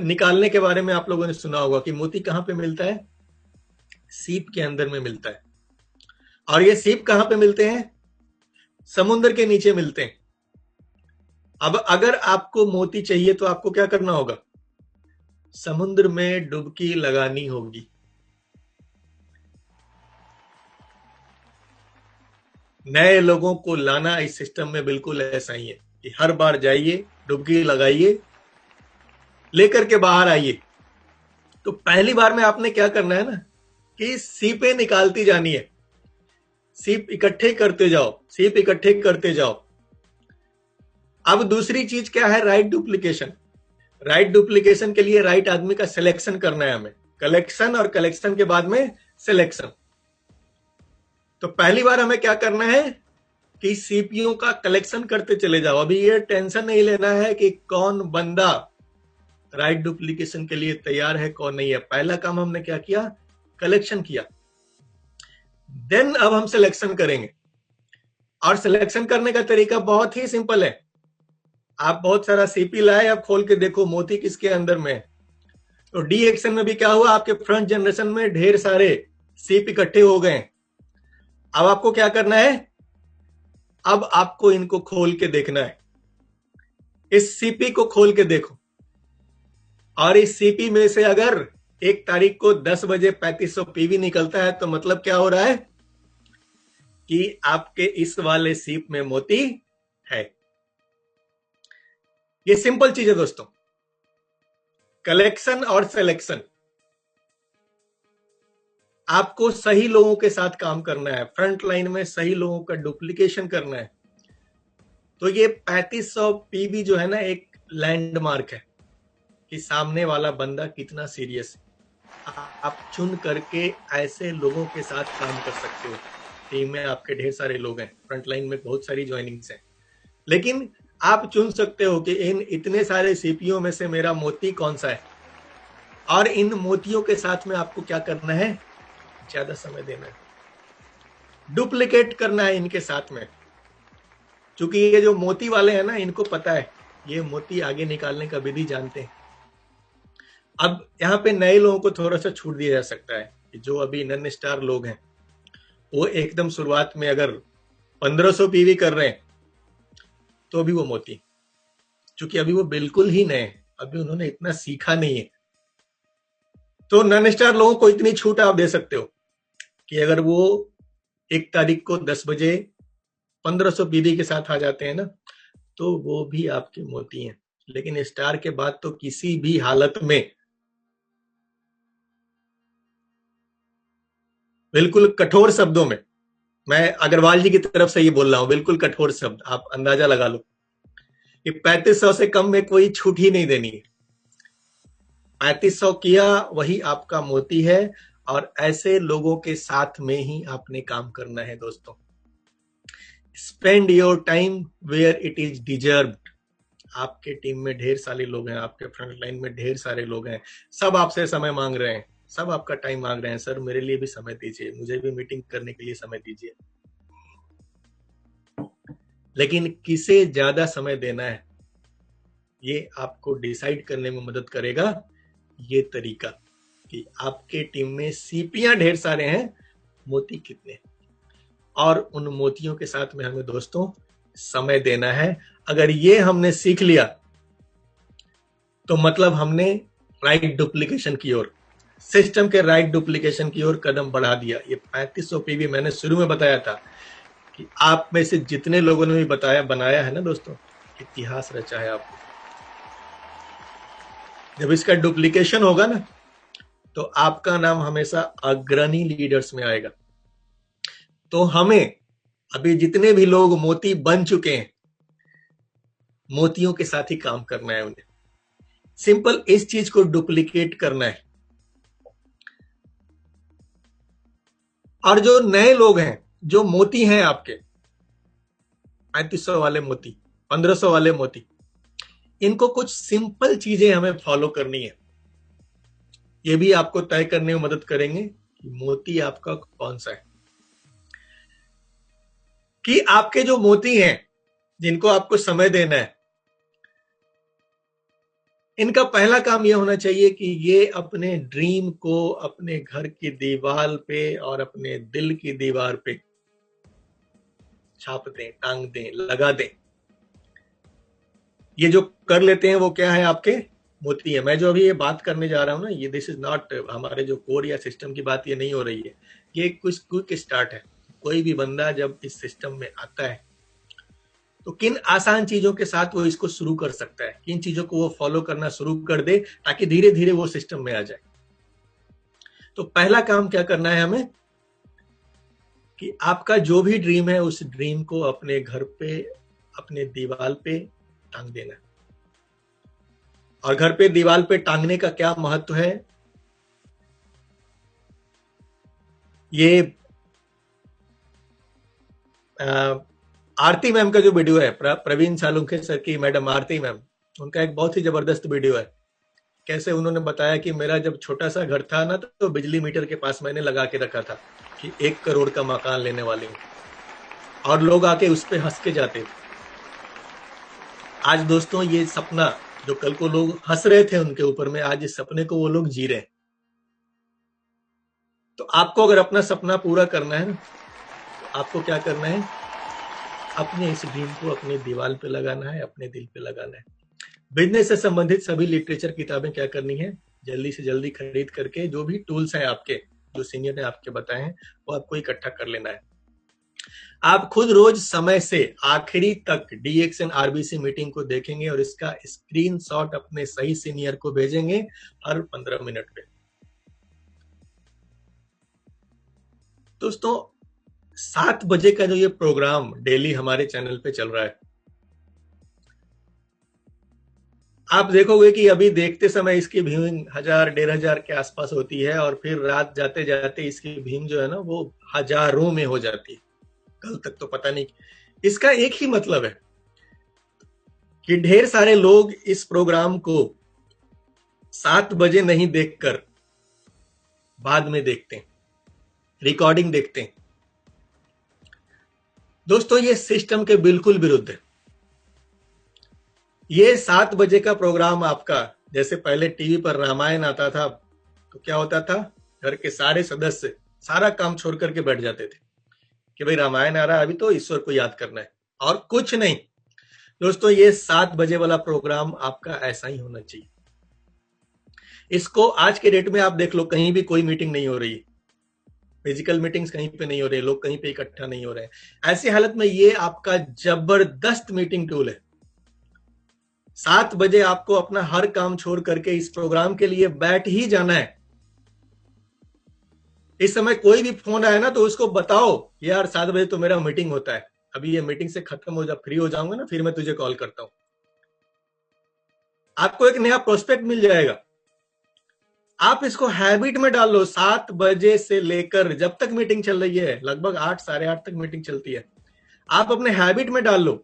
S2: निकालने के बारे में आप लोगों ने सुना होगा कि मोती कहां पे मिलता है? सीप के अंदर में मिलता है। और ये सीप कहां पे मिलते हैं? समुद्र के नीचे मिलते हैं। अब अगर आपको मोती चाहिए तो आपको क्या करना होगा? समुद्र में डुबकी लगानी होगी। नए लोगों को लाना इस सिस्टम में बिल्कुल ऐसा ही है कि हर बार जाइए, डुबकी लगाइए, लेकर के बाहर आइए। तो पहली बार में आपने क्या करना है ना, कि सीपें निकालती जानी है, सीप इकट्ठे करते जाओ, सीप इकट्ठे करते जाओ। अब दूसरी चीज क्या है? Right duplication. राइट डुप्लीकेशन के लिए राइट आदमी का सिलेक्शन करना है हमें। कलेक्शन और कलेक्शन के बाद में सिलेक्शन। तो पहली बार हमें क्या करना है कि सीपीयू का कलेक्शन करते चले जाओ। अभी ये टेंशन नहीं लेना है कि कौन बंदा राइट डुप्लीकेशन के लिए तैयार है, कौन नहीं है। पहला काम हमने क्या किया? कलेक्शन किया। देन अब हम सिलेक्शन करेंगे, और सिलेक्शन करने का तरीका बहुत ही सिंपल है। आप बहुत सारा सीपी लाए, अब खोल के देखो मोती किसके अंदर में है। तो DXN में भी क्या हुआ, आपके फ्रंट जनरेशन में ढेर सारे सीप इकट्ठे हो गए। अब आपको क्या करना है? अब आपको इनको खोल के देखना है। इस सीपी को खोल के देखो, और इस सीपी में से अगर 1 तारीख को 10 बजे 3500 पीवी निकलता है, तो मतलब क्या हो रहा है कि आपके इस वाले सीप में मोती है। ये सिंपल चीज है दोस्तों, कलेक्शन और सिलेक्शन। आपको सही लोगों के साथ काम करना है, फ्रंट लाइन में सही लोगों का डुप्लीकेशन करना है। तो ये 3500 पीवी जो है ना, एक लैंडमार्क है कि सामने वाला बंदा कितना सीरियस है। आप चुन करके ऐसे लोगों के साथ काम कर सकते हो। टीम में आपके ढेर सारे लोग हैं, फ्रंटलाइन में बहुत सारी ज्वाइनिंग्स हैं, लेकिन आप चुन सकते हो कि इन इतने सारे सीपीओ में से मेरा मोती कौन सा है, और इन मोतियों के साथ में आपको क्या करना है, ज्यादा समय देना है, डुप्लीकेट करना है इनके साथ में। क्योंकि ये जो मोती वाले हैं ना, इनको पता है, ये मोती आगे निकालने का विधि जानते हैं। अब यहाँ पे नए लोगों को थोड़ा सा छूट दिया जा सकता है कि जो अभी नन स्टार लोग हैं, वो एकदम शुरुआत में अगर 1500 पीवी कर रहे हैं तो भी वो मोती, क्योंकि अभी वो बिल्कुल ही नए, अभी उन्होंने इतना सीखा नहीं है। तो नन स्टार लोगों को इतनी छूट आप दे सकते हो कि अगर वो 1 तारीख को 10 बजे 1500 पीवी के साथ आ जाते हैं ना, तो वो भी आपके मोती हैं। लेकिन स्टार के बाद तो किसी भी हालत में, बिल्कुल कठोर शब्दों में, मैं अग्रवाल जी की तरफ से ये बोल रहा हूं, बिल्कुल कठोर शब्द, आप अंदाजा लगा लो कि 3500 से कम में कोई छूट ही नहीं देनी है। 3500 किया वही आपका मोती है, और ऐसे लोगों के साथ में ही आपने काम करना है दोस्तों। Spend your time where it is deserved. आपके टीम में ढेर सारे लोग हैं, आपके फ्रंट लाइन में ढेर सारे लोग हैं, सब आपसे समय मांग रहे हैं, सब आपका टाइम मांग रहे हैं, सर मेरे लिए भी समय दीजिए, मुझे भी मीटिंग करने के लिए समय दीजिए। लेकिन किसे ज्यादा समय देना है, ये आपको डिसाइड करने में मदद करेगा ये तरीका कि आपके टीम में सीपियां ढेर सारे हैं, मोती कितने, और उन मोतियों के साथ में हमें दोस्तों समय देना है। अगर ये हमने सीख लिया तो मतलब हमने राइट डुप्लीकेशन की ओर, सिस्टम के राइट डुप्लीकेशन की ओर कदम बढ़ा दिया। ये 3500 पीवी मैंने शुरू में बताया था कि आप में से जितने लोगों ने भी बताया बनाया है ना दोस्तों, इतिहास रचा है आपको। जब इसका डुप्लीकेशन होगा ना, तो आपका नाम हमेशा अग्रणी लीडर्स में आएगा। तो हमें अभी जितने भी लोग मोती बन चुके हैं, मोतियों के साथ ही काम करना है, उन्हें सिंपल इस चीज को डुप्लीकेट करना है। और जो नए लोग हैं, जो मोती हैं आपके 3500 वाले मोती, 1500 वाले मोती, इनको कुछ सिंपल चीजें हमें फॉलो करनी है। ये भी आपको तय करने में मदद करेंगे कि मोती आपका कौन सा है। कि आपके जो मोती हैं, जिनको आपको समय देना है, इनका पहला काम यह होना चाहिए कि ये अपने ड्रीम को अपने घर की दीवार पे और अपने दिल की दीवार पे छाप दें, टांग दें, लगा दें। ये जो कर लेते हैं वो क्या है, आपके मोती है। मैं जो अभी ये बात करने जा रहा हूं ना, ये दिस इज नॉट हमारे जो कोर या सिस्टम की बात, ये नहीं हो रही है, ये कुछ क्विक स्टार्ट है। कोई भी बंदा जब इस सिस्टम में आता है तो किन आसान चीजों के साथ वो इसको शुरू कर सकता है, किन चीजों को वो फॉलो करना शुरू कर दे ताकि धीरे धीरे वो सिस्टम में आ जाए। तो पहला काम क्या करना है हमें कि आपका जो भी ड्रीम है, उस ड्रीम को अपने घर पे, अपने दीवार पे टांग देना। और घर पे दीवार पे टांगने का क्या महत्व है, ये आरती मैम का जो वीडियो है, प्रवीण सालुंखे सर की मैडम आरती मैम, उनका एक बहुत ही जबरदस्त वीडियो है। कैसे उन्होंने बताया कि मेरा जब छोटा सा घर था ना, तो बिजली मीटर के पास मैंने लगा के रखा था कि 1 करोड़ का मकान लेने वाले हूं, और लोग आके उस पर हंस के जाते थे। आज दोस्तों ये सपना जो कल को लोग हंस रहे थे उनके ऊपर में, आज इस सपने को वो लोग जी रहे हैं। तो आपको अगर अपना सपना पूरा करना है ना, तो आपको क्या करना है, अपने इस ड्रीम को अपने दीवार पे लगाना है, अपने दिल पे लगाना है। बिजनेस से संबंधित सभी लिटरेचर किताबें क्या करनी है, जल्दी से जल्दी खरीद करके जो भी टूल्स हैं आपके, जो सीनियर ने आपके बताए हैं, वो आपको इकट्ठा कर लेना है। आप खुद रोज समय से आखिरी तक DXN RBC मीटिंग को देखेंगे और इसका स्क्रीनशॉट अपने सही सीनियर को भेजेंगे हर 15 मिनट पे। दोस्तों 7 बजे का जो ये प्रोग्राम डेली हमारे चैनल पे चल रहा है, आप देखोगे कि अभी देखते समय इसकी व्यूइंग 1000-1500 के आसपास होती है और फिर रात जाते जाते इसकी व्यूइंग जो है ना वो हजारों में हो जाती है। कल तक तो पता नहीं। इसका एक ही मतलब है कि ढेर सारे लोग इस प्रोग्राम को 7 बजे नहीं देखकर बाद में देखते हैं, रिकॉर्डिंग देखते हैं। दोस्तों ये सिस्टम के बिल्कुल विरुद्ध है। ये 7 बजे का प्रोग्राम आपका, जैसे पहले टीवी पर रामायण आता था तो क्या होता था, घर के सारे सदस्य सारा काम छोड़ करके बैठ जाते थे कि भाई रामायण आ रहा है, अभी तो ईश्वर को याद करना है और कुछ नहीं। दोस्तों ये 7 बजे वाला प्रोग्राम आपका ऐसा ही होना चाहिए। इसको आज के डेट में आप देख लो, कहीं भी कोई मीटिंग नहीं हो रही, फिजिकल मीटिंग्स कहीं पे नहीं हो रही, लोग कहीं पे इकट्ठा नहीं हो रहे हैं। ऐसी हालत में ये आपका जबरदस्त मीटिंग टूल है। 7 बजे आपको अपना हर काम छोड़ करके इस प्रोग्राम के लिए बैठ ही जाना है। इस समय कोई भी फोन आया ना तो उसको बताओ यार 7 बजे तो मेरा मीटिंग होता है, अभी ये मीटिंग से खत्म हो जा, फ्री हो जाऊंगा ना फिर मैं तुझे कॉल करता हूं। आपको एक नया प्रोस्पेक्ट मिल जाएगा। आप इसको हैबिट में डाल लो। 7 बजे से लेकर जब तक मीटिंग चल रही है, लगभग 8 साढ़े 8 तक मीटिंग चलती है, आप अपने हैबिट में डाल लो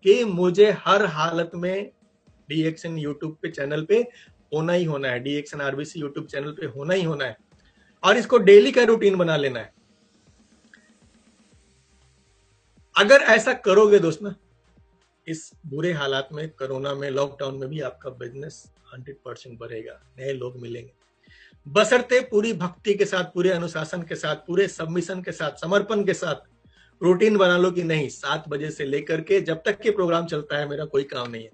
S2: कि मुझे हर हालत में डीएक्शन यूट्यूब पे चैनल पे होना ही होना है, डीएक्शन आरबीसी यूट्यूब चैनल पे होना ही होना है, और इसको डेली का रूटीन बना लेना है। अगर ऐसा करोगे दोस्त ना, इस बुरे हालात में, कोरोना में, लॉकडाउन में भी आपका बिजनेस 100% बढ़ेगा, नए लोग मिलेंगे, बशर्ते पूरी भक्ति के साथ, पूरे अनुशासन के साथ, पूरे सबमिशन के साथ, समर्पण के साथ रूटीन बना लो कि नहीं 7 बजे से लेकर के जब तक के प्रोग्राम चलता है मेरा कोई काम नहीं है,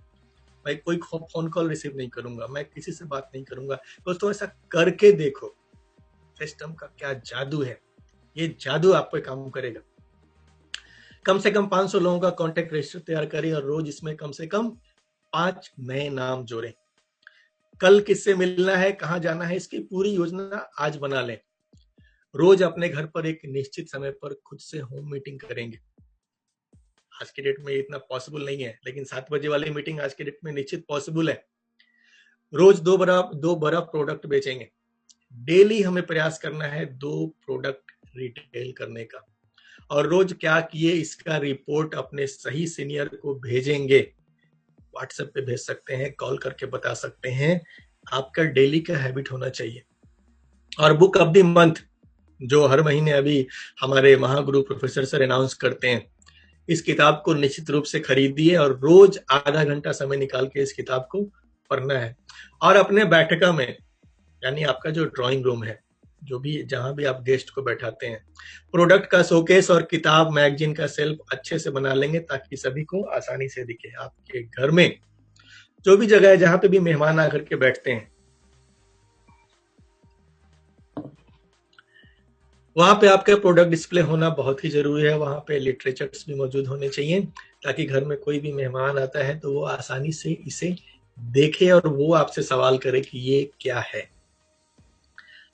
S2: मैं कोई फोन कॉल रिसीव नहीं करूंगा, मैं किसी से बात नहीं करूंगा। दोस्तों ऐसा करके देखो सिस्टम का क्या जादू है। ये जादू आप पे काम करेगा। कम से कम 500 लोगों का कॉन्टेक्ट रजिस्टर तैयार करें और रोज इसमें कम से कम 5 नए नाम जोड़ें। कल किससे मिलना है, कहां जाना है, इसकी पूरी योजना आज बना लें। रोज अपने घर पर एक निश्चित समय पर खुद से होम मीटिंग करेंगे। आज के डेट में इतना पॉसिबल नहीं है, लेकिन 7 बजे वाली मीटिंग आज के डेट में निश्चित पॉसिबल है। रोज दो बड़ा प्रोडक्ट बेचेंगे। डेली हमें प्रयास करना है 2 प्रोडक्ट रिटेल करने का, और रोज क्या किए इसका रिपोर्ट अपने सही सीनियर को भेजेंगे। व्हाट्सएप पे भेज सकते हैं, कॉल करके बता सकते हैं। आपका डेली का हैबिट होना चाहिए। और बुक ऑफ द मंथ जो हर महीने अभी हमारे महागुरु प्रोफेसर सर अनाउंस करते हैं, इस किताब को निश्चित रूप से खरीदिए और रोज आधा घंटा समय निकाल के इस किताब को पढ़ना है। और अपने बैठका में, यानी आपका जो ड्राइंग रूम है, जो भी जहां भी आप गेस्ट को बैठाते हैं, प्रोडक्ट का शोकेस और किताब मैगजीन का सेल्फ अच्छे से बना लेंगे ताकि सभी को आसानी से दिखे। आपके घर में जो भी जगह है जहां पे भी मेहमान आकर के बैठते हैं, वहां पे आपका प्रोडक्ट डिस्प्ले होना बहुत ही जरूरी है। वहां पे लिटरेचर्स भी मौजूद होने चाहिए ताकि घर में कोई भी मेहमान आता है तो वो आसानी से इसे देखे और वो आपसे सवाल करे कि ये क्या है।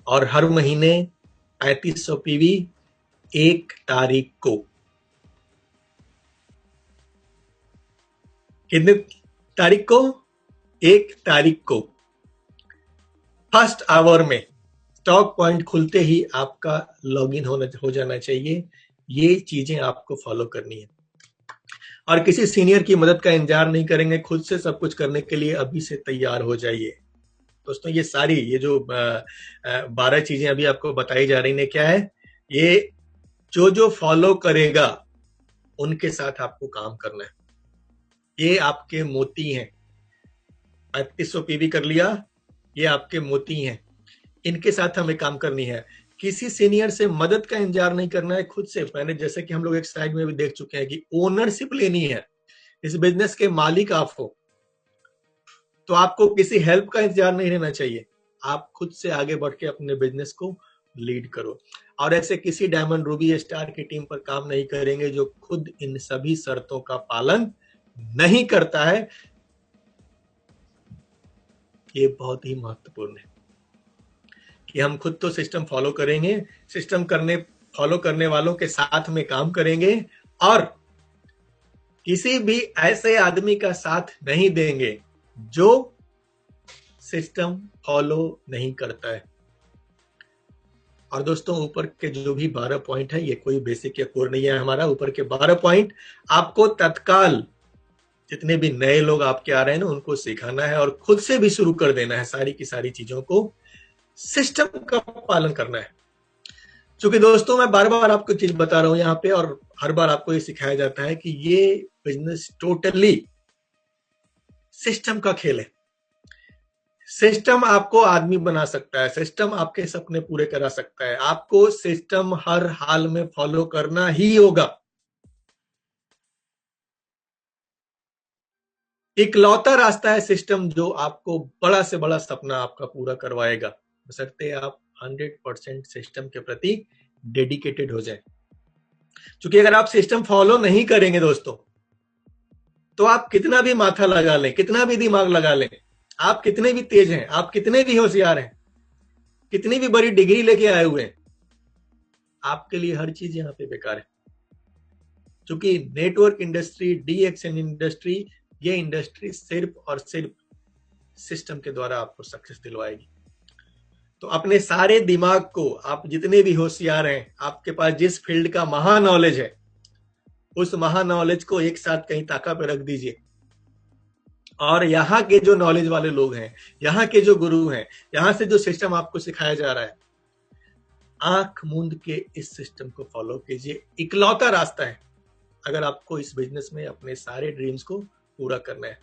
S2: और हर महीने 3500 पीवी 1 तारीख को, कितने तारीख को, 1 तारीख को फर्स्ट आवर में स्टॉक पॉइंट खुलते ही आपका लॉगिन हो जाना चाहिए। ये चीजें आपको फॉलो करनी है और किसी सीनियर की मदद का इंतजार नहीं करेंगे, खुद से सब कुछ करने के लिए अभी से तैयार हो जाइए। दोस्तों ये सारी, ये जो 12 चीजें अभी आपको बताई जा रही हैं, क्या है ये, जो फॉलो करेगा उनके साथ आपको काम करना है। ये आपके मोती हैं। 3500 पीवी कर लिया, ये आपके मोती हैं, इनके साथ हमें काम करनी है। किसी सीनियर से मदद का इंतजार नहीं करना है, खुद से। मैंने जैसे कि हम लोग एक स्लाइड में भी देख चुके हैं कि ओनरशिप लेनी है। इस बिजनेस के मालिक आप हो तो आपको किसी हेल्प का इंतजार नहीं रहना चाहिए। आप खुद से आगे बढ़ के अपने बिजनेस को लीड करो। और ऐसे किसी डायमंड रूबी स्टार की टीम पर काम नहीं करेंगे जो खुद इन सभी शर्तों का पालन नहीं करता है। ये बहुत ही महत्वपूर्ण है कि हम खुद तो सिस्टम फॉलो करेंगे, सिस्टम फॉलो करने वालों के साथ में काम करेंगे और किसी भी ऐसे आदमी का साथ नहीं देंगे जो सिस्टम फॉलो नहीं करता है। और दोस्तों, ऊपर के जो भी 12 पॉइंट है, ये कोई बेसिक या कोर नहीं है हमारा। ऊपर के 12 पॉइंट आपको तत्काल, जितने भी नए लोग आपके आ रहे हैं ना, उनको सिखाना है और खुद से भी शुरू कर देना है। सारी की सारी चीजों को सिस्टम का पालन करना है। क्योंकि दोस्तों, मैं बार बार आपको चीज बता रहा हूं यहाँ पे, और हर बार आपको ये सिखाया जाता है कि ये बिजनेस टोटली सिस्टम का खेल है। सिस्टम आपको आदमी बना सकता है, सिस्टम आपके सपने पूरे करा सकता है। आपको सिस्टम हर हाल में फॉलो करना ही होगा। इकलौता रास्ता है सिस्टम जो आपको बड़ा से बड़ा सपना आपका पूरा करवाएगा, बशर्ते आप 100% सिस्टम के प्रति डेडिकेटेड हो जाए। क्योंकि अगर आप सिस्टम फॉलो नहीं करेंगे दोस्तों, तो आप कितना भी माथा लगा लें, कितना भी दिमाग लगा लें, आप कितने भी तेज हैं, आप कितने भी होशियार हैं, कितनी भी बड़ी डिग्री लेके आए हुए हैं, आपके लिए हर चीज यहां पे बेकार है। क्योंकि नेटवर्क इंडस्ट्री, डीएक्सएन इंडस्ट्री, ये इंडस्ट्री सिर्फ और सिर्फ सिस्टम के द्वारा आपको सक्सेस दिलवाएगी। तो अपने सारे दिमाग को, आप जितने भी होशियार हैं, आपके पास जिस फील्ड का महा नॉलेज है, उस महा नॉलेज को एक साथ कहीं ताका पे रख दीजिए। और यहाँ के जो नॉलेज वाले लोग हैं, यहाँ के जो गुरु हैं, यहाँ से जो सिस्टम आपको सिखाया जा रहा है, आंख मूंद के इस सिस्टम को फॉलो कीजिए। इकलौता रास्ता है अगर आपको इस बिजनेस में अपने सारे ड्रीम्स को पूरा करना है।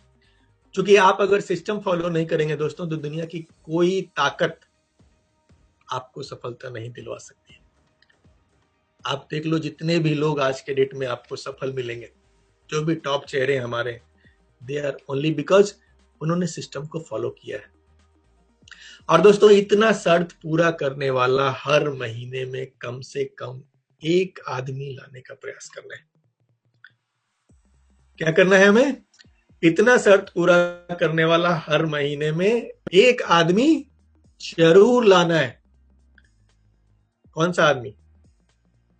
S2: क्योंकि आप अगर सिस्टम फॉलो नहीं करेंगे दोस्तों, तो दुनिया की कोई ताकत आपको सफलता नहीं दिलवा सकती। आप देख लो, जितने भी लोग आज के डेट में आपको सफल मिलेंगे, जो भी टॉप चेहरे हमारे, दे आर ओनली बिकॉज उन्होंने सिस्टम को फॉलो किया है। और दोस्तों, इतना शर्त पूरा करने वाला हर महीने में कम से कम एक आदमी लाने का प्रयास करना है। क्या करना है हमें? इतना शर्त पूरा करने वाला हर महीने में एक आदमी जरूर लाना है। कौन सा आदमी?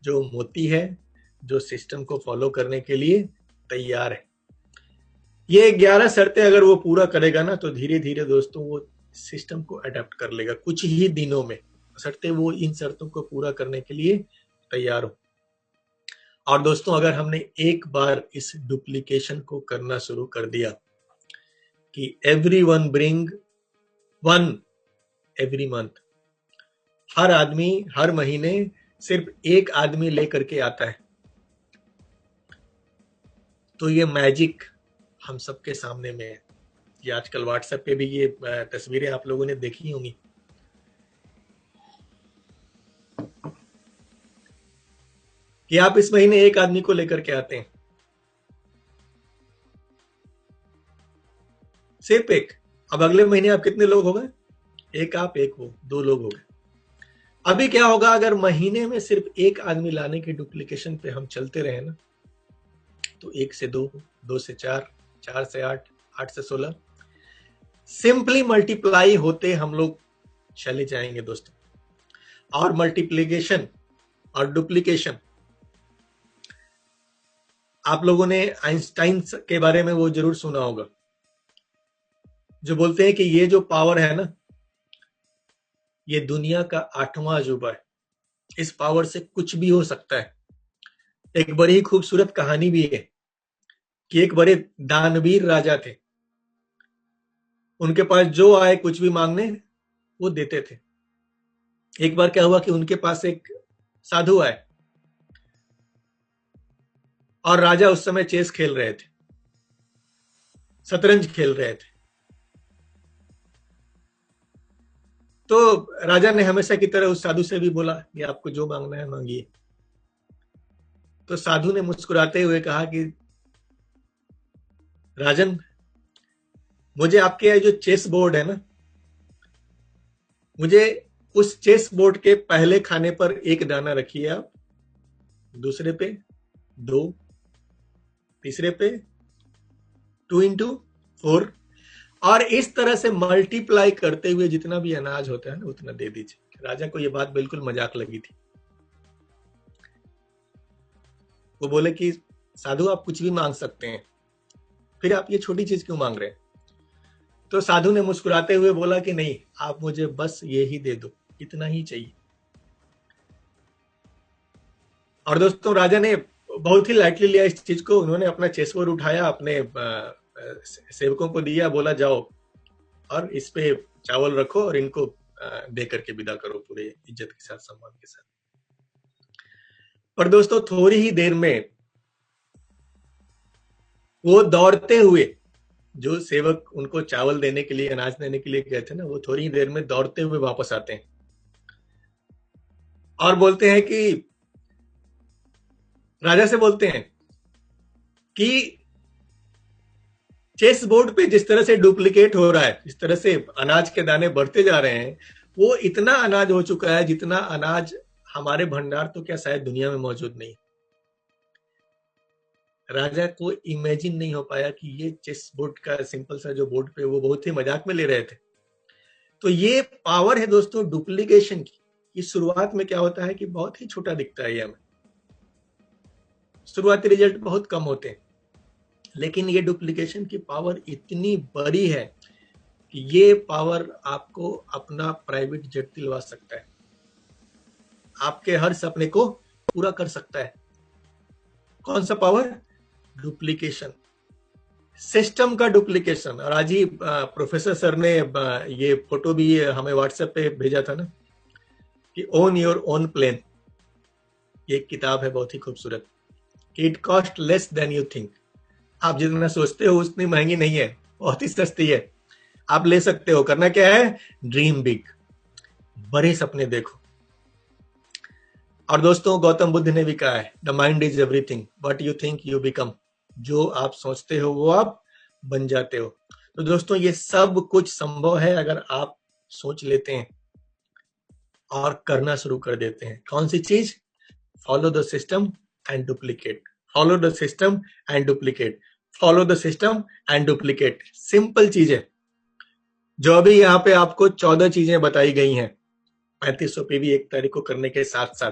S2: जो मोती है, जो सिस्टम को फॉलो करने के लिए तैयार है। ये 11 शर्तें अगर वो पूरा करेगा ना, तो धीरे धीरे दोस्तों वो सिस्टम को अडेप्ट कर लेगा कुछ ही दिनों में, बशर्ते वो इन शर्तों को पूरा करने के लिए तैयार हो। और दोस्तों, अगर हमने एक बार इस डुप्लीकेशन को करना शुरू कर दिया कि everyone bring one every month, हर आदमी हर महीने सिर्फ एक आदमी लेकर के आता है, तो ये मैजिक हम सबके सामने में है। ये आजकल व्हाट्सएप पे भी ये तस्वीरें आप लोगों ने देखी होंगी कि आप इस महीने एक आदमी को लेकर के आते हैं, सिर्फ एक। अब अगले महीने आप कितने लोग हो गए? एक आप, एक वो, दो लोग हो गए। अभी क्या होगा अगर महीने में सिर्फ एक आदमी लाने की डुप्लीकेशन पे हम चलते रहे ना, तो 1 से 2, 2 से 4, 4 से 8, 8 से 16, सिंपली मल्टीप्लाई होते हम लोग चले जाएंगे दोस्तों। और मल्टीप्लीकेशन और डुप्लीकेशन, आप लोगों ने आइंस्टाइन के बारे में वो जरूर सुना होगा, जो बोलते हैं कि ये जो पावर है ना, ये दुनिया का 8वां अजूबा है। इस पावर से कुछ भी हो सकता है। एक बड़ी ही खूबसूरत कहानी भी है कि एक बड़े दानवीर राजा थे। उनके पास जो आए कुछ भी मांगने वो देते थे। एक बार क्या हुआ कि उनके पास एक साधु आए, और राजा उस समय चेस खेल रहे थे, शतरंज खेल रहे थे। तो राजा ने हमेशा की तरह उस साधु से भी बोला कि आपको जो मांगना है मांगिए। तो साधु ने मुस्कुराते हुए कहा कि राजन, मुझे आपके जो चेस बोर्ड है ना, मुझे उस चेस बोर्ड के पहले खाने पर एक दाना रखिए आप, दूसरे पे 2, तीसरे पे 2 into 4, और इस तरह से मल्टीप्लाई करते हुए जितना भी अनाज होता है ना, उतना दे दीजिए। राजा को यह बात बिल्कुल मजाक लगी थी। वो बोले कि साधु, आप कुछ भी मांग सकते हैं, फिर आप ये छोटी चीज क्यों मांग रहे हैं? तो साधु ने मुस्कुराते हुए बोला कि नहीं, आप मुझे बस ये ही दे दो, इतना ही चाहिए। और दोस्तों राजा ने बहुत ही लाइटली लिया इस चीज को। उन्होंने अपना चेसबोर्ड उठाया, अपने सेवकों को दिया, बोला जाओ और इस पे चावल रखो और इनको दे करके विदा करो पूरे इज्जत के साथ, सम्मान के साथ। पर दोस्तों थोड़ी ही देर में वो दौड़ते हुए, जो सेवक उनको चावल देने के लिए, अनाज देने के लिए गए थे ना, वो थोड़ी ही देर में दौड़ते हुए वापस आते हैं और बोलते हैं कि राजा से बोलते हैं कि चेस बोर्ड पे जिस तरह से डुप्लीकेट हो रहा है, जिस तरह से अनाज के दाने बढ़ते जा रहे हैं, वो इतना अनाज हो चुका है जितना अनाज हमारे भंडार तो क्या शायद दुनिया में मौजूद नहीं। राजा को इमेजिन नहीं हो पाया कि ये चेस बोर्ड का सिंपल सा जो बोर्ड पे, वो बहुत ही मजाक में ले रहे थे। तो ये पावर है दोस्तों डुप्लीकेशन की। ये शुरुआत में क्या होता है कि बहुत ही छोटा दिखता है ये हमें, शुरुआती रिजल्ट बहुत कम होते हैं, लेकिन ये डुप्लीकेशन की पावर इतनी बड़ी है कि ये पावर आपको अपना प्राइवेट जेट दिलवा सकता है, आपके हर सपने को पूरा कर सकता है। कौन सा पावर? डुप्लीकेशन, सिस्टम का डुप्लीकेशन। और आज ही प्रोफेसर सर ने ये फोटो भी हमें व्हाट्सएप पे भेजा था ना, कि ओन योर ओन प्लेन। ये किताब है बहुत ही खूबसूरत। It cost less than you think. आप जितना सोचते हो उतनी महंगी नहीं है, बहुत ही सस्ती है, आप ले सकते हो। करना क्या है? ड्रीम बिग, बड़े सपने देखो। और दोस्तों गौतम बुद्ध ने भी कहा है, the mind is everything, what you think you become. जो आप सोचते हो वो आप बन जाते हो। तो दोस्तों ये सब कुछ संभव है अगर आप सोच लेते हैं और करना शुरू कर देते हैं। कौन सी चीज? Follow the system and duplicate, follow the system and duplicate, follow the system and duplicate. Simple चीज है जो अभी यहाँ पे आपको 14 चीजें बताई गई हैं 3500 पे भी 1 तारीख को करने के साथ साथ।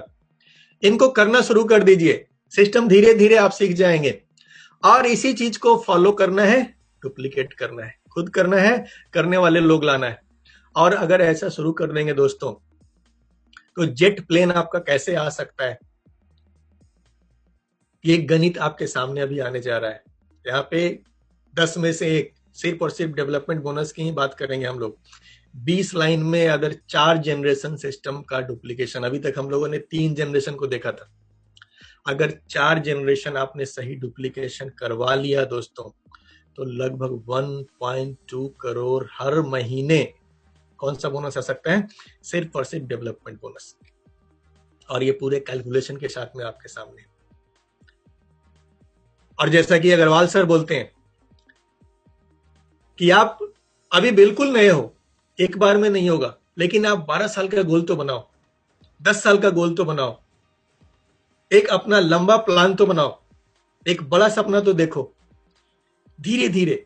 S2: इनको करना शुरू कर दीजिए, सिस्टम धीरे धीरे आप सीख जाएंगे। और इसी चीज को फॉलो करना है, डुप्लीकेट करना है, खुद करना है, करने वाले लोग लाना है। और अगर ऐसा शुरू कर देंगे दोस्तों, तो जेट प्लेन आपका कैसे आ सकता है, ये गणित आपके सामने अभी आने जा रहा है। यहाँ पे 10 में से 1 सिर्फ और सिर्फ डेवलपमेंट बोनस की ही बात करेंगे हम लोग। 20 लाइन में अगर 4 जनरेशन सिस्टम का डुप्लीकेशन, अभी तक हम लोगों ने 3 जनरेशन को देखा था, अगर 4 जनरेशन आपने सही डुप्लीकेशन करवा लिया दोस्तों, तो लगभग 1.2 करोड़ हर महीने कौन सा बोनस आ सकता है? सिर्फ और सिर्फ डेवलपमेंट बोनस। और ये पूरे कैलकुलेशन के साथ में आपके सामने। और जैसा कि अग्रवाल सर बोलते हैं कि आप अभी बिल्कुल नए हो, एक बार में नहीं होगा, लेकिन आप 12 साल का गोल तो बनाओ, 10 साल का गोल तो बनाओ, एक अपना लंबा प्लान तो बनाओ, एक बड़ा सपना तो देखो। धीरे धीरे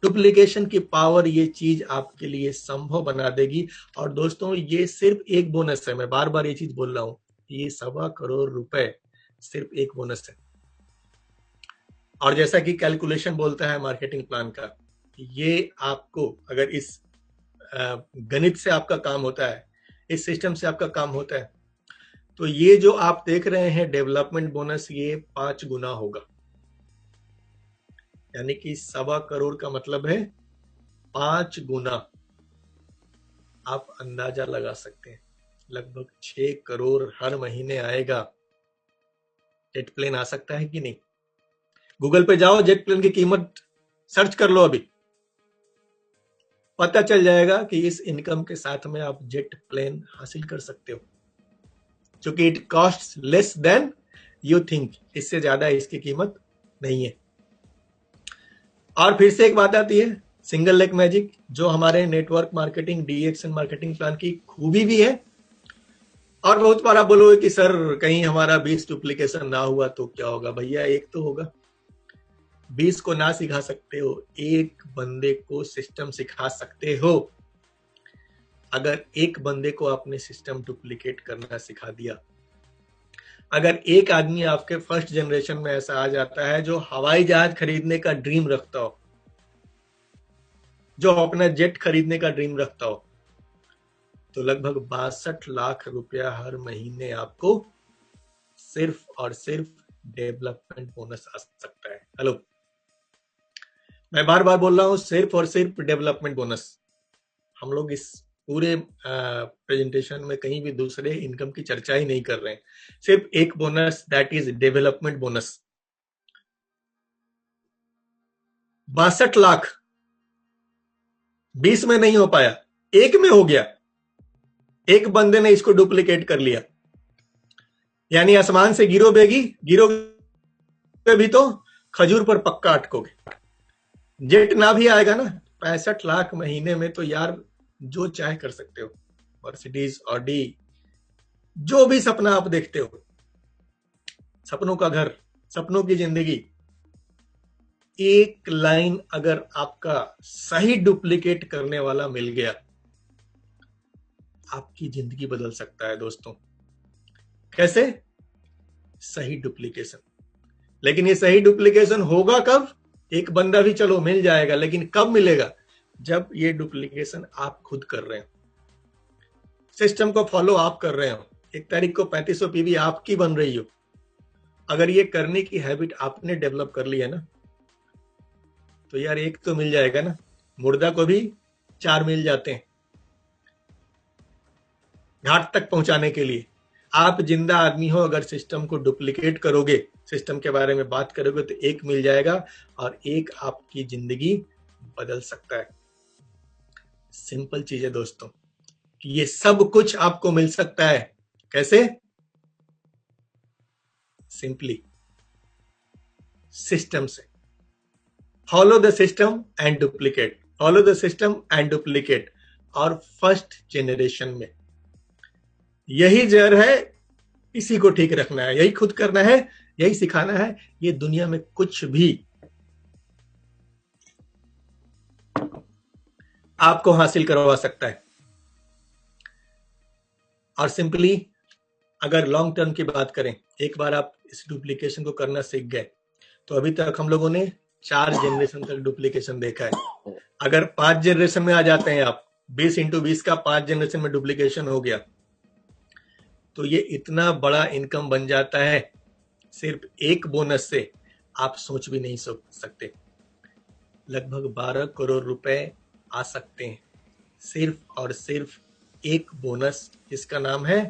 S2: डुप्लीकेशन की पावर ये चीज आपके लिए संभव बना देगी। और दोस्तों ये सिर्फ एक बोनस है, मैं बार बार ये चीज बोल रहा हूं, ये 1.25 करोड़ रुपए सिर्फ एक बोनस है। और जैसा कि कैलकुलेशन बोलता है मार्केटिंग प्लान का, ये आपको अगर इस गणित से आपका काम होता है, इस सिस्टम से आपका काम होता है, तो ये जो आप देख रहे हैं डेवलपमेंट बोनस, ये 5 गुना होगा। यानी कि 1.25 करोड़ का मतलब है 5 गुना। आप अंदाजा लगा सकते हैं, लगभग 6 करोड़ हर महीने आएगा। जेट प्लेन आ सकता है कि नहीं? गूगल पे जाओ, जेट प्लेन की कीमत सर्च कर लो, अभी पता चल जाएगा कि इस इनकम के साथ में आप जेट प्लेन हासिल कर सकते हो, क्योंकि it cost less than you think. इससे ज्यादा इसकी कीमत नहीं है। और फिर से एक बात आती है, सिंगल लेग मैजिक, जो हमारे नेटवर्क मार्केटिंग, डीएक्शन मार्केटिंग प्लान की खूबी भी है। और बहुत बार आप बोलोगे कि सर कहीं हमारा 20 डुप्लीकेशन ना हुआ तो क्या होगा? भैया एक तो होगा। 20 को ना सिखा सकते हो, एक बंदे को सिस्टम सिखा सकते हो। अगर एक बंदे को आपने सिस्टम डुप्लीकेट करना सिखा दिया, अगर एक आदमी आपके फर्स्ट जनरेशन में ऐसा आ जाता है जो हवाई जहाज खरीदने का ड्रीम रखता हो, जो अपना जेट खरीदने का ड्रीम रखता हो, तो लगभग 62 लाख रुपया हर महीने आपको सिर्फ और सिर्फ डेवलपमेंट बोनस आ सकता है। हेलो, मैं बार बार बोल रहा हूं, सिर्फ और सिर्फ डेवलपमेंट बोनस। हम लोग इस पूरे प्रेजेंटेशन में कहीं भी दूसरे इनकम की चर्चा ही नहीं कर रहे हैं, सिर्फ एक bonus, that is development bonus. 62 lakh 20 में नहीं हो पाया, एक में हो गया। एक बंदे ने इसको डुप्लीकेट कर लिया, यानी आसमान से गिरोगे भी तो खजूर पर पक्का अटकोगे। जेट ना भी आएगा ना, 65 लाख महीने में तो यार जो चाहे कर सकते हो। मर्सिडीज, ऑडी, जो भी सपना आप देखते हो, सपनों का घर, सपनों की जिंदगी, एक लाइन अगर आपका सही डुप्लीकेट करने वाला मिल गया, आपकी जिंदगी बदल सकता है दोस्तों। कैसे? सही डुप्लीकेशन। लेकिन ये सही डुप्लीकेशन होगा कब? एक बंदा भी चलो मिल जाएगा, लेकिन कब मिलेगा? जब ये डुप्लीकेशन आप खुद कर रहे हो, सिस्टम को फॉलो आप कर रहे हो, 1 तारीख को 3500 पीवी आपकी बन रही हो। अगर ये करने की हैबिट आपने डेवलप कर ली है ना, तो यार एक तो मिल जाएगा ना, मुर्दा को भी 4 मिल जाते हैं घाट तक पहुंचाने के लिए। आप जिंदा आदमी हो, अगर सिस्टम को डुप्लीकेट करोगे, सिस्टम के बारे में बात करोगे, तो एक मिल जाएगा और एक आपकी जिंदगी बदल सकता है। सिंपल चीज है दोस्तों, कि ये सब कुछ आपको मिल सकता है। कैसे? सिंपली सिस्टम से। Follow the system and duplicate, follow the system and duplicate. और फर्स्ट जेनरेशन में यही जहर है, इसी को ठीक रखना है, यही खुद करना है, यही सिखाना है। ये दुनिया में कुछ भी आपको हासिल करवा सकता है। और सिंपली अगर लॉन्ग टर्म की बात करें, एक बार आप इस डुप्लीकेशन को करना सीख गए, तो अभी तक हम लोगों ने 4 जनरेशन तक डुप्लीकेशन देखा है। अगर 5 जनरेशन में आ जाते हैं आप, 20 × 20 का 5 जनरेशन में डुप्लीकेशन हो गया, तो ये इतना बड़ा इनकम बन जाता है सिर्फ एक बोनस से, आप सोच भी नहीं सकते। लगभग 12 करोड़ रुपए आ सकते हैं सिर्फ और सिर्फ एक बोनस, जिसका नाम है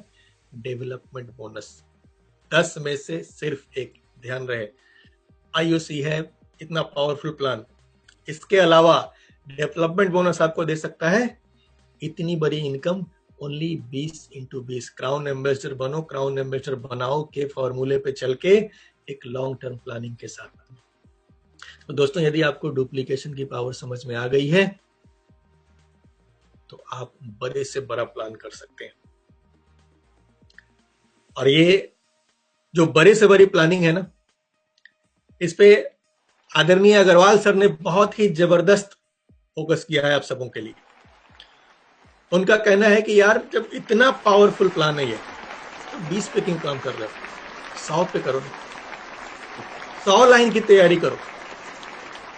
S2: डेवलपमेंट बोनस। 10 में से सिर्फ एक। ध्यान रहे, आईओसी है इतना पावरफुल प्लान, इसके अलावा डेवलपमेंट बोनस आपको दे सकता है इतनी बड़ी इनकम ओनली 20 × 20। क्राउन एम्बेसडर बनो, क्राउन एम्बेसडर बनाओ के फॉर्मूले पे चल के, एक लॉन्ग टर्म प्लानिंग के साथ। तो दोस्तों, यदि आपको डुप्लीकेशन की पावर समझ में आ गई है, तो आप बड़े से बड़ा प्लान कर सकते हैं। और ये जो बड़े से बड़ी प्लानिंग है ना, इस पे आदरणीय अग्रवाल सर ने बहुत ही जबरदस्त फोकस किया है आप सबों के लिए। उनका कहना है कि यार, जब इतना पावरफुल प्लान है ये, तो 20 पे क्यों काम कर रहे हो? 100 पे करो, 100 लाइन की तैयारी करो।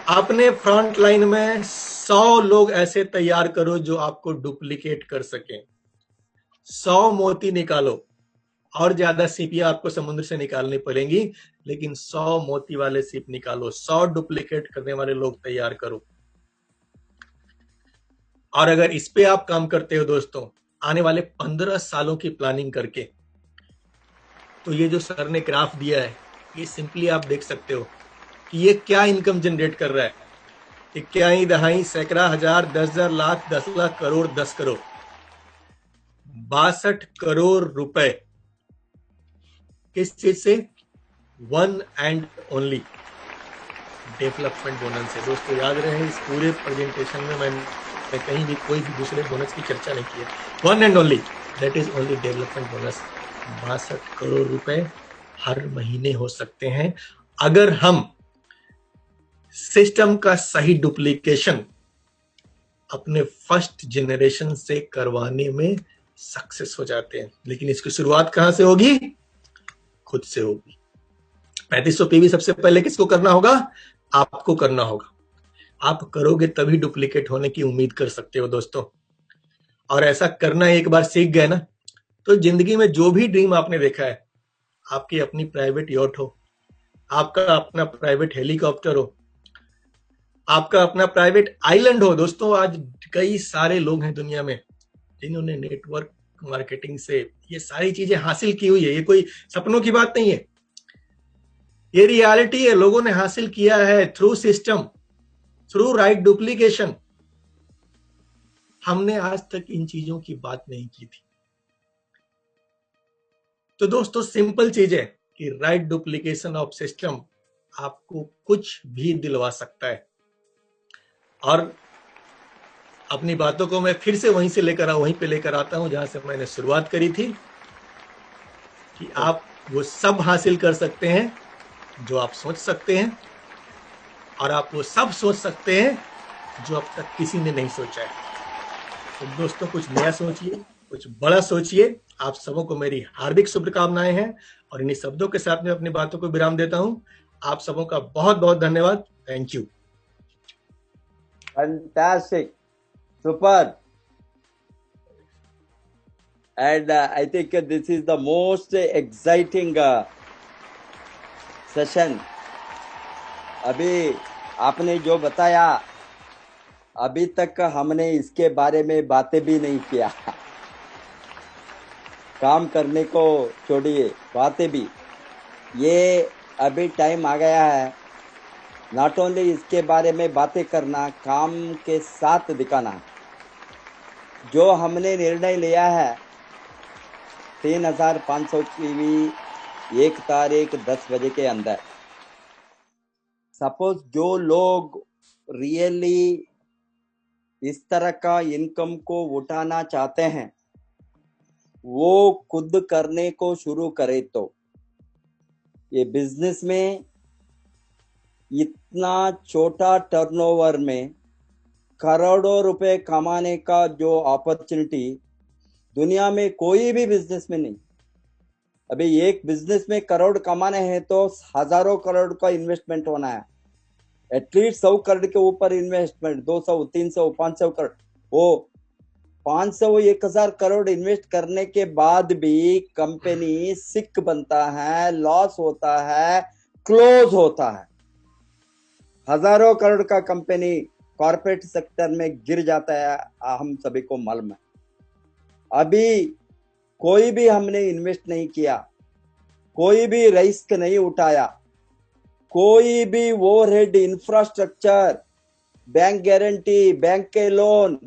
S2: अपने फ्रंट लाइन में 100 लोग ऐसे तैयार करो जो आपको डुप्लीकेट कर सके। 100 मोती निकालो, और ज्यादा सीपियां आपको समुद्र से निकालनी पड़ेंगी, लेकिन 100 मोती वाले सीप निकालो, 100 डुप्लीकेट करने वाले लोग तैयार करो। और अगर इस पे आप काम करते हो दोस्तों, आने वाले 15 सालों की प्लानिंग करके, तो ये जो सर ने ग्राफ दिया है, ये सिंपली आप देख सकते हो कि ये क्या इनकम जनरेट कर रहा है। इक्याई, दहाई, सैकड़ा, हजार, 10,000, लाख, 10 लाख, करोड़, 10 करोड़, 62 करोड़ रुपए। किस चीज से? One and only development bonus है। दोस्तों याद रहे, इस पूरे प्रेजेंटेशन में मैंने कहीं भी कोई भी दूसरे बोनस की चर्चा नहीं की है। One and only, that is only development bonus. 62 crore रुपए हर महीने हो सकते हैं, अगर हम सिस्टम का सही डुप्लीकेशन अपने फर्स्ट जनरेशन से करवाने में सक्सेस हो जाते हैं। लेकिन इसकी शुरुआत कहां से होगी? खुद से होगी। 3500 पीवी सबसे पहले किसको करना होगा? आपको करना होगा। आप करोगे तभी डुप्लीकेट होने की उम्मीद कर सकते हो दोस्तों। और ऐसा करना एक बार सीख गए ना, तो जिंदगी में जो भी ड्रीम आपने देखा है, आपकी अपनी प्राइवेट यॉट हो, आपका अपना प्राइवेट हेलीकॉप्टर हो, आपका अपना प्राइवेट आइलैंड हो दोस्तों। आज कई सारे लोग हैं दुनिया में जिन्होंने नेटवर्क मार्केटिंग से ये सारी चीजें हासिल की हुई है। ये कोई सपनों की बात नहीं है, ये रियलिटी है। लोगों ने हासिल किया है through system, through right duplication. हमने आज तक इन चीजों की बात नहीं की थी। तो दोस्तों सिंपल चीज है कि राइट डुप्लीकेशन ऑफ सिस्टम आपको कुछ भी दिलवा सकता है। और अपनी बातों को मैं फिर से वहीं पे लेकर आता हूं जहां से मैंने शुरुआत करी थी, कि आप वो सब हासिल कर सकते हैं जो आप सोच सकते हैं, और आप वो सब सोच सकते हैं जो अब तक किसी ने नहीं सोचा है। तो दोस्तों कुछ नया सोचिए, कुछ बड़ा सोचिए। आप सबों को मेरी हार्दिक शुभकामनाएं हैं, और इन्हीं शब्दों के साथ मैं अपनी बातों को विराम देता हूं। आप सबों का बहुत बहुत धन्यवाद। Thank you.
S1: Fantastic, super. And I think this is the most exciting session. अभी आपने जो बताया, अभी तक हमने इसके बारे में बातें भी नहीं किया। काम करने को छोड़िए, बातें भी। ये अभी टाइम आ गया है नॉट ओनली इसके बारे में बातें करना, काम के साथ दिखाना। जो हमने निर्णय लिया है 3500 पीवी 1 तारीख 10 बजे के अंदर, सपोज जो लोग रियली इस तरह का इनकम को उठाना चाहते हैं वो खुद करने को शुरू करे, तो ये बिजनेस में इतना छोटा टर्नओवर में करोड़ों रुपए कमाने का जो अपॉर्चुनिटी दुनिया में कोई भी बिजनेस में नहीं। अभी एक बिजनेस में करोड़ कमाने हैं तो हजारों करोड़ का इन्वेस्टमेंट होना है, एटलीस्ट 100 करोड़ के ऊपर इन्वेस्टमेंट, 200, 300, 500 करोड़। वो 500, 1000 करोड़ इन्वेस्ट करने के बाद भी कंपनी सिक बनता है, लॉस होता है, क्लोज होता है। हजारों करोड़ का कंपनी कॉर्पोरेट सेक्टर में गिर जाता है, हम सभी को मालूम है। अभी कोई भी हमने इन्वेस्ट नहीं किया, कोई भी रिस्क नहीं उठाया, कोई भी overhead infrastructure, bank guarantee, bank के लोन,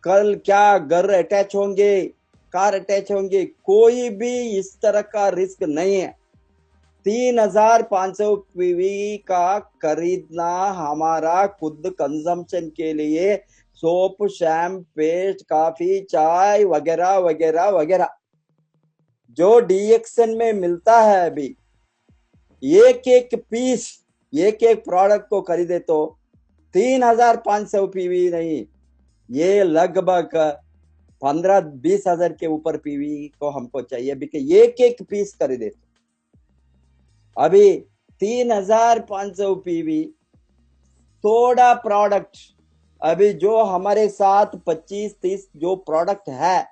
S1: कल क्या घर अटैच होंगे, कार अटैच होंगे, कोई भी इस तरह का रिस्क नहीं है। 3500 पीवी का खरीदना हमारा खुद कंजम्पशन के लिए, सोप, शैम्प, पेस्ट, कॉफी, चाय वगैरह वगैरह वगैरह जो डीएक्सन में मिलता है। अभी एक एक पीस, एक एक प्रोडक्ट को खरीदे तो 3500 पीवी नहीं, ये लगभग 15-20 हजार के ऊपर पीवी को हमको चाहिए, बिकॉज एक एक पीस खरीदे। अभी 3500 पीवी थोड़ा प्रोडक्ट, अभी जो हमारे साथ 25-30 जो प्रोडक्ट है,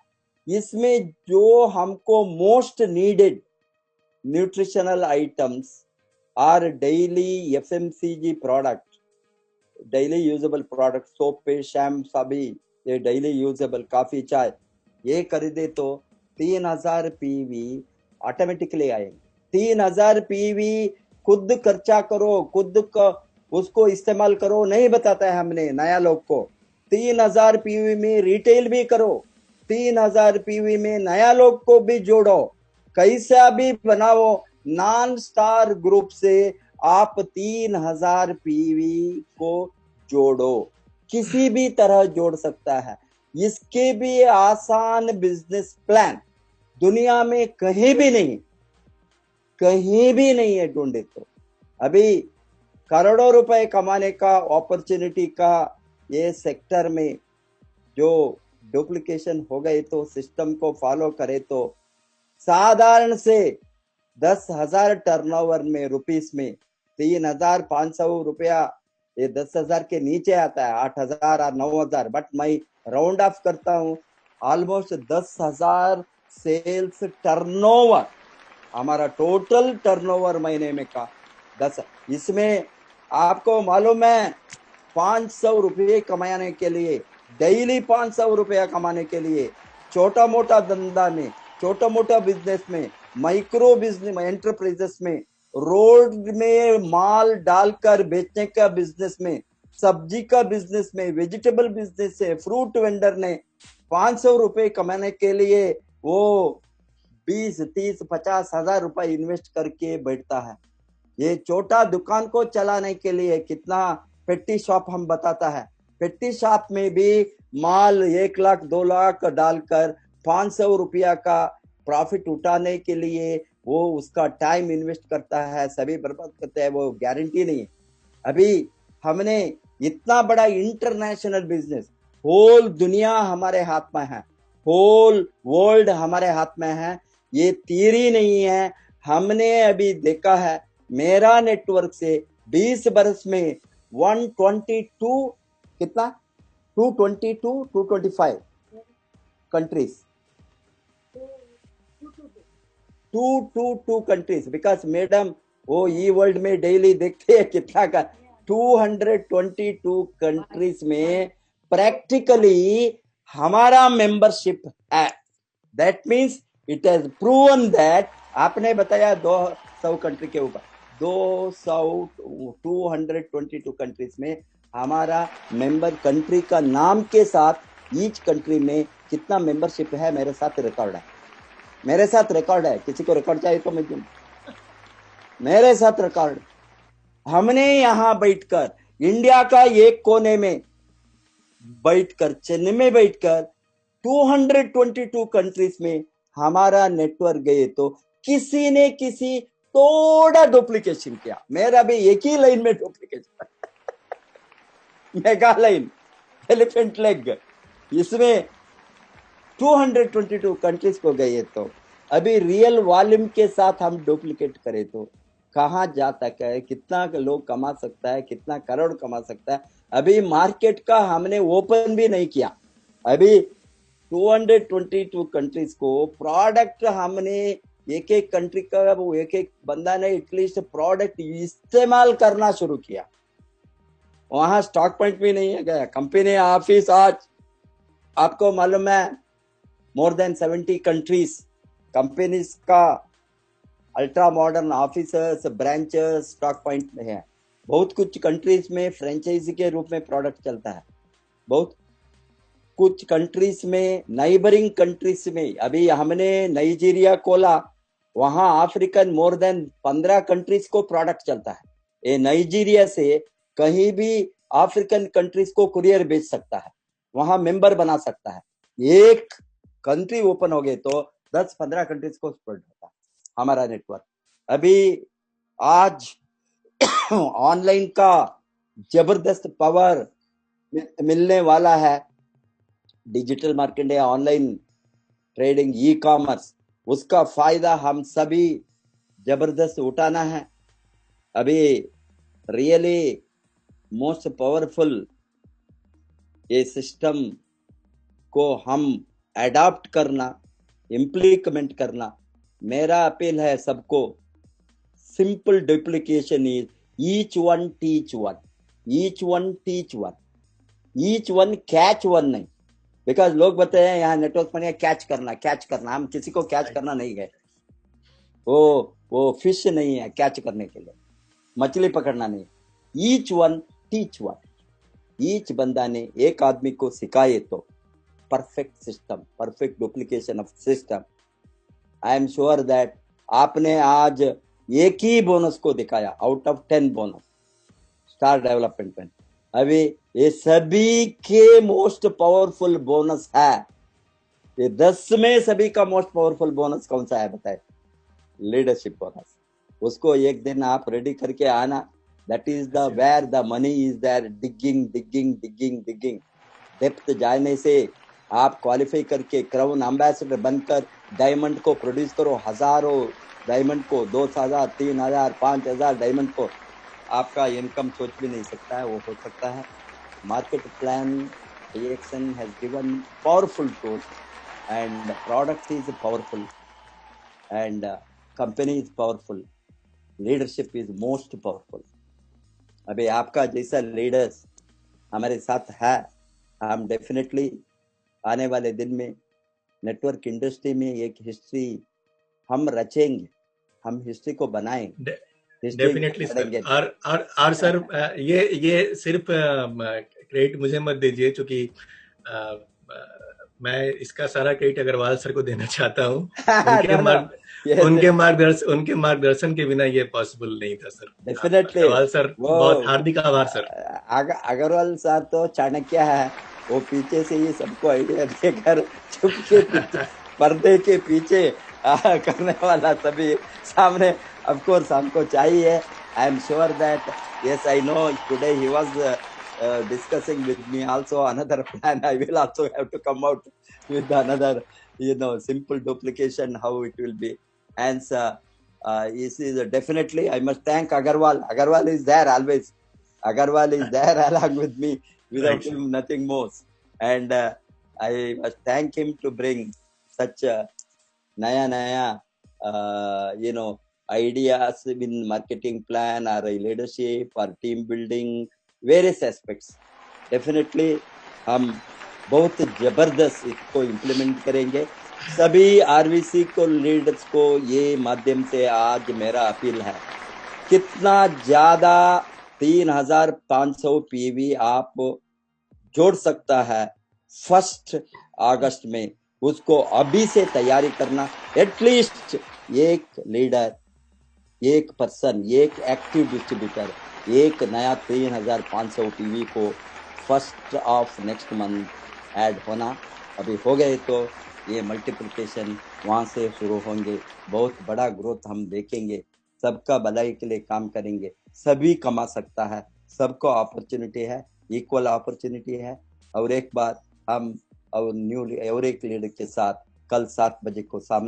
S1: इसमें जो हमको मोस्ट नीडेड न्यूट्रिशनल आइटम्स और daily FMCG product, daily usable product, soap, paste, shampoo, सभी ये डेली यूजेबल, कॉफी, चाय, ये खरीदे तो 3000 पीवी ऑटोमेटिकली आएंगे। 3000 पीवी खुद खर्चा करो, खुद उसको इस्तेमाल करो, नहीं बताता है हमने नया लोग को। 3000 पीवी में रिटेल भी करो, 3000 पीवी में नया लोग को भी जोड़ो, कैसा भी बनाओ। नॉन स्टार ग्रुप से आप 3000 पीवी को जोड़ो, किसी भी तरह जोड़ सकता है। इसके भी आसान बिजनेस प्लान दुनिया में कहीं भी नहीं, कहीं भी नहीं है ढूंढे तो। अभी करोड़ों रुपए कमाने का अपॉर्चुनिटी का ये सेक्टर में जो डुप्लीकेशन हो गए तो सिस्टम को फॉलो करे तो साधारण से 10,000 टर्नओवर में रुपीस में 3500 रुपया ये 10,000 के नीचे आता है, 8,000 और 9,000, बट मैं राउंड ऑफ करता हूँ, ऑलमोस्ट 10,000 सेल्स टर्नओवर, हमारा टोटल टर्नओवर महीने में का 10। इसमें आपको मालूम है 500 रुपये कमाने के लिए, डेली 500 रुपया कमाने के लिए, छोटा मोटा धंधा में, छोटा मोटा बिजनेस में, माइक्रो बिजनेस एंटरप्राइजेस में, रोड में माल डालकर बेचने का बिजनेस में, सब्जी का बिजनेस में, वेजिटेबल बिजनेस से, फ्रूट वेंडर ने 500 रुपये कमाने के लिए वो 20, 30, 50,000 रुपए इन्वेस्ट करके बैठता है। ये छोटा दुकान को चलाने के लिए कितना पेटी शॉप हम बताता है, पेटी शॉप में भी माल 1 लाख 2 लाख डालकर 500 रुपया का प्रॉफिट उठाने के लिए वो उसका टाइम इन्वेस्ट करता है, सभी बर्बाद करते हैं, वो गारंटी नहीं है। अभी हमने इतना बड़ा इंटरनेशनल बिजनेस, होल दुनिया हमारे हाथ में है, होल वर्ल्ड हमारे हाथ में है, ये थियरी नहीं है। हमने अभी देखा है, मेरा नेटवर्क से 20 बरस में 122 कितना 222 225 कंट्रीज, 222 कंट्रीज, बिकॉज मैडम वो ई वर्ल्ड में डेली देखते हैं कितना का 222 कंट्रीज में प्रैक्टिकली हमारा मेंबरशिप है। That means it has proven that, आपने बताया 200 कंट्री के ऊपर, 222 कंट्रीज में हमारा मेंबर कंट्री का नाम के साथ ईच कंट्री में कितना मेंबरशिप है, मेरे साथ रिकॉर्ड है, मेरे साथ रिकॉर्ड है। किसी को रिकॉर्ड चाहिए तो मैं दूं, मेरे साथ रिकॉर्ड। हमने यहां बैठकर इंडिया का एक कोने में बैठकर, चेन्नई में बैठकर 222 कंट्रीज में हमारा नेटवर्क गए तो किसी ने किसी थोड़ा डुप्लीकेशन किया, मेरा भी एक ही लाइन में duplication mega line, elephant leg, इसमें 222 कंट्रीज को गए तो अभी रियल वॉल्यूम के साथ हम डुप्लीकेट करें तो कहां जा तक है, कितना लोग कमा सकता है, कितना करोड़ कमा सकता है। अभी मार्केट का हमने ओपन भी नहीं किया, अभी 222 कंट्रीज को प्रोडक्ट हमने एक एक कंट्री का, वो एक एक बंदा ने एटलीस्ट प्रोडक्ट इस्तेमाल करना शुरू किया। वहां स्टॉक पॉइंट भी नहीं है गया, कंपनी ऑफिस आज आपको मालूम है मोर देन 70 कंट्रीज कंपनीज का ultra modern officers, branches, stock point में है। बहुत कुछ कंट्रीज में फ्रेंचाइजी के रूप में प्रोडक्ट चलता है, बहुत कुछ कंट्रीज में, नाइबरिंग कंट्रीज में अभी हमने नाइजीरिया खोला, वहां अफ्रीकन मोर देन 15 कंट्रीज को प्रोडक्ट चलता है। ये नाइजीरिया से कहीं भी अफ्रीकन कंट्रीज को कुरियर भेज सकता है, वहां मेंबर बना सकता है। एक कंट्री ओपन हो गए तो 10-15 कंट्रीज को स्प्रेड होता है हमारा नेटवर्क। अभी आज ऑनलाइन का जबरदस्त पावर मिलने वाला है, digital marketing, online trading, e commerce, उसका फायदा हम सभी जबरदस्त उठाना है। अभी रियली मोस्ट पावरफुल ये सिस्टम को हम अडॉप्ट करना, इम्प्लीमेंट करना। मेरा अपील है सबको, simple duplication is each one teach one, each one teach one, each one catch one नहीं। बिकॉज लोग बताए हैं यहाँ नेटवर्क पर कैच करना, कैच करना, हम किसी को कैच करना नहीं गए, वो फिश नहीं है कैच करने के लिए, मछली पकड़ना नहीं। Each one teach one, each बंदा ने एक आदमी को सिखाए तो perfect system, perfect duplication of system. I am sure that आपने आज एक ही बोनस को दिखाया out of 10 bonus star development में। अभी ये सभी के मोस्ट पावरफुल बोनस है, ये 10 में सभी का मोस्ट पावरफुल बोनस कौन सा है बताए? Leadership bonus. उसको एक दिन आप रेडी करके आना, that is the where the money is there, digging digging digging digging. Depth जाने से आप क्वालिफाई करके क्राउन एम्बेसडर बनकर डायमंड को प्रोड्यूस करो, हजारों डायमंड को, 2,000, 3,000, 5,000 डायमंड को आपका इनकम सोच भी नहीं सकता है, वो हो सकता है। Market plan reaction has given powerful tool and product is powerful and company is powerful, leadership is most powerful. अभी आपका जैसा लीडर्स हमारे साथ है, हम डेफिनेटली आने वाले दिन में नेटवर्क इंडस्ट्री में एक हिस्ट्री हम रचेंगे, हम हिस्ट्री को बनाएंगे,
S2: डेफिनेटली सर। और सर ये सिर्फ क्रेडिट मुझे मत दीजिए, क्योंकि मैं इसका सारा क्रेडिट अग्रवाल सर को देना चाहता हूँ। उनके मार्गदर्शन के बिना ये पॉसिबल नहीं था सर।
S1: डेफिनेटली
S2: अग्रवाल सर, बहुत हार्दिक आभार सर।
S1: अग्रवाल सर तो चाणक्य है, वो पीछे से ही सबको आइडिया देकर चुपके पीछे पर्दे के पीछे करने वाला सभी सामने ऑफ कोर्स हमको चाहिए। I am sure that yes, I know today he was discussing with me also another plan. I will also have to come out with another simple duplication how it will be. And this is definitely I must thank Agarwal. Agarwal is there always. Agarwal is there along with me. Without him nothing more. And I must thank him to bring such naya ideas in marketing plan or leadership or team building, various aspects. Definitely हम बहुत जबरदस्त इसको implement करेंगे। सभी RVC को leaders को ये माध्यम से आज मेरा अपील है, कितना ज्यादा 3500 पीवी आप जोड़ सकता है 1 अगस्त में, उसको अभी से तैयारी करना। एटलीस्ट एक लीडर, एक पर्सन, एक एक्टिव डिस्ट्रीब्यूटर, एक नया 3500 पीवी को 1 ऑफ नेक्स्ट मंथ ऐड होना। अभी हो गए तो ये मल्टीप्लिकेशन वहां से शुरू होंगे, बहुत बड़ा ग्रोथ हम देखेंगे। सबका भलाई के लिए काम करेंगे, सभी कमा सकता है, सबको अपॉर्चुनिटी है, इक्वल अपॉर्चुनिटी है। और एक बात, हम और एक लीडर के साथ कल 7 बजे को सामने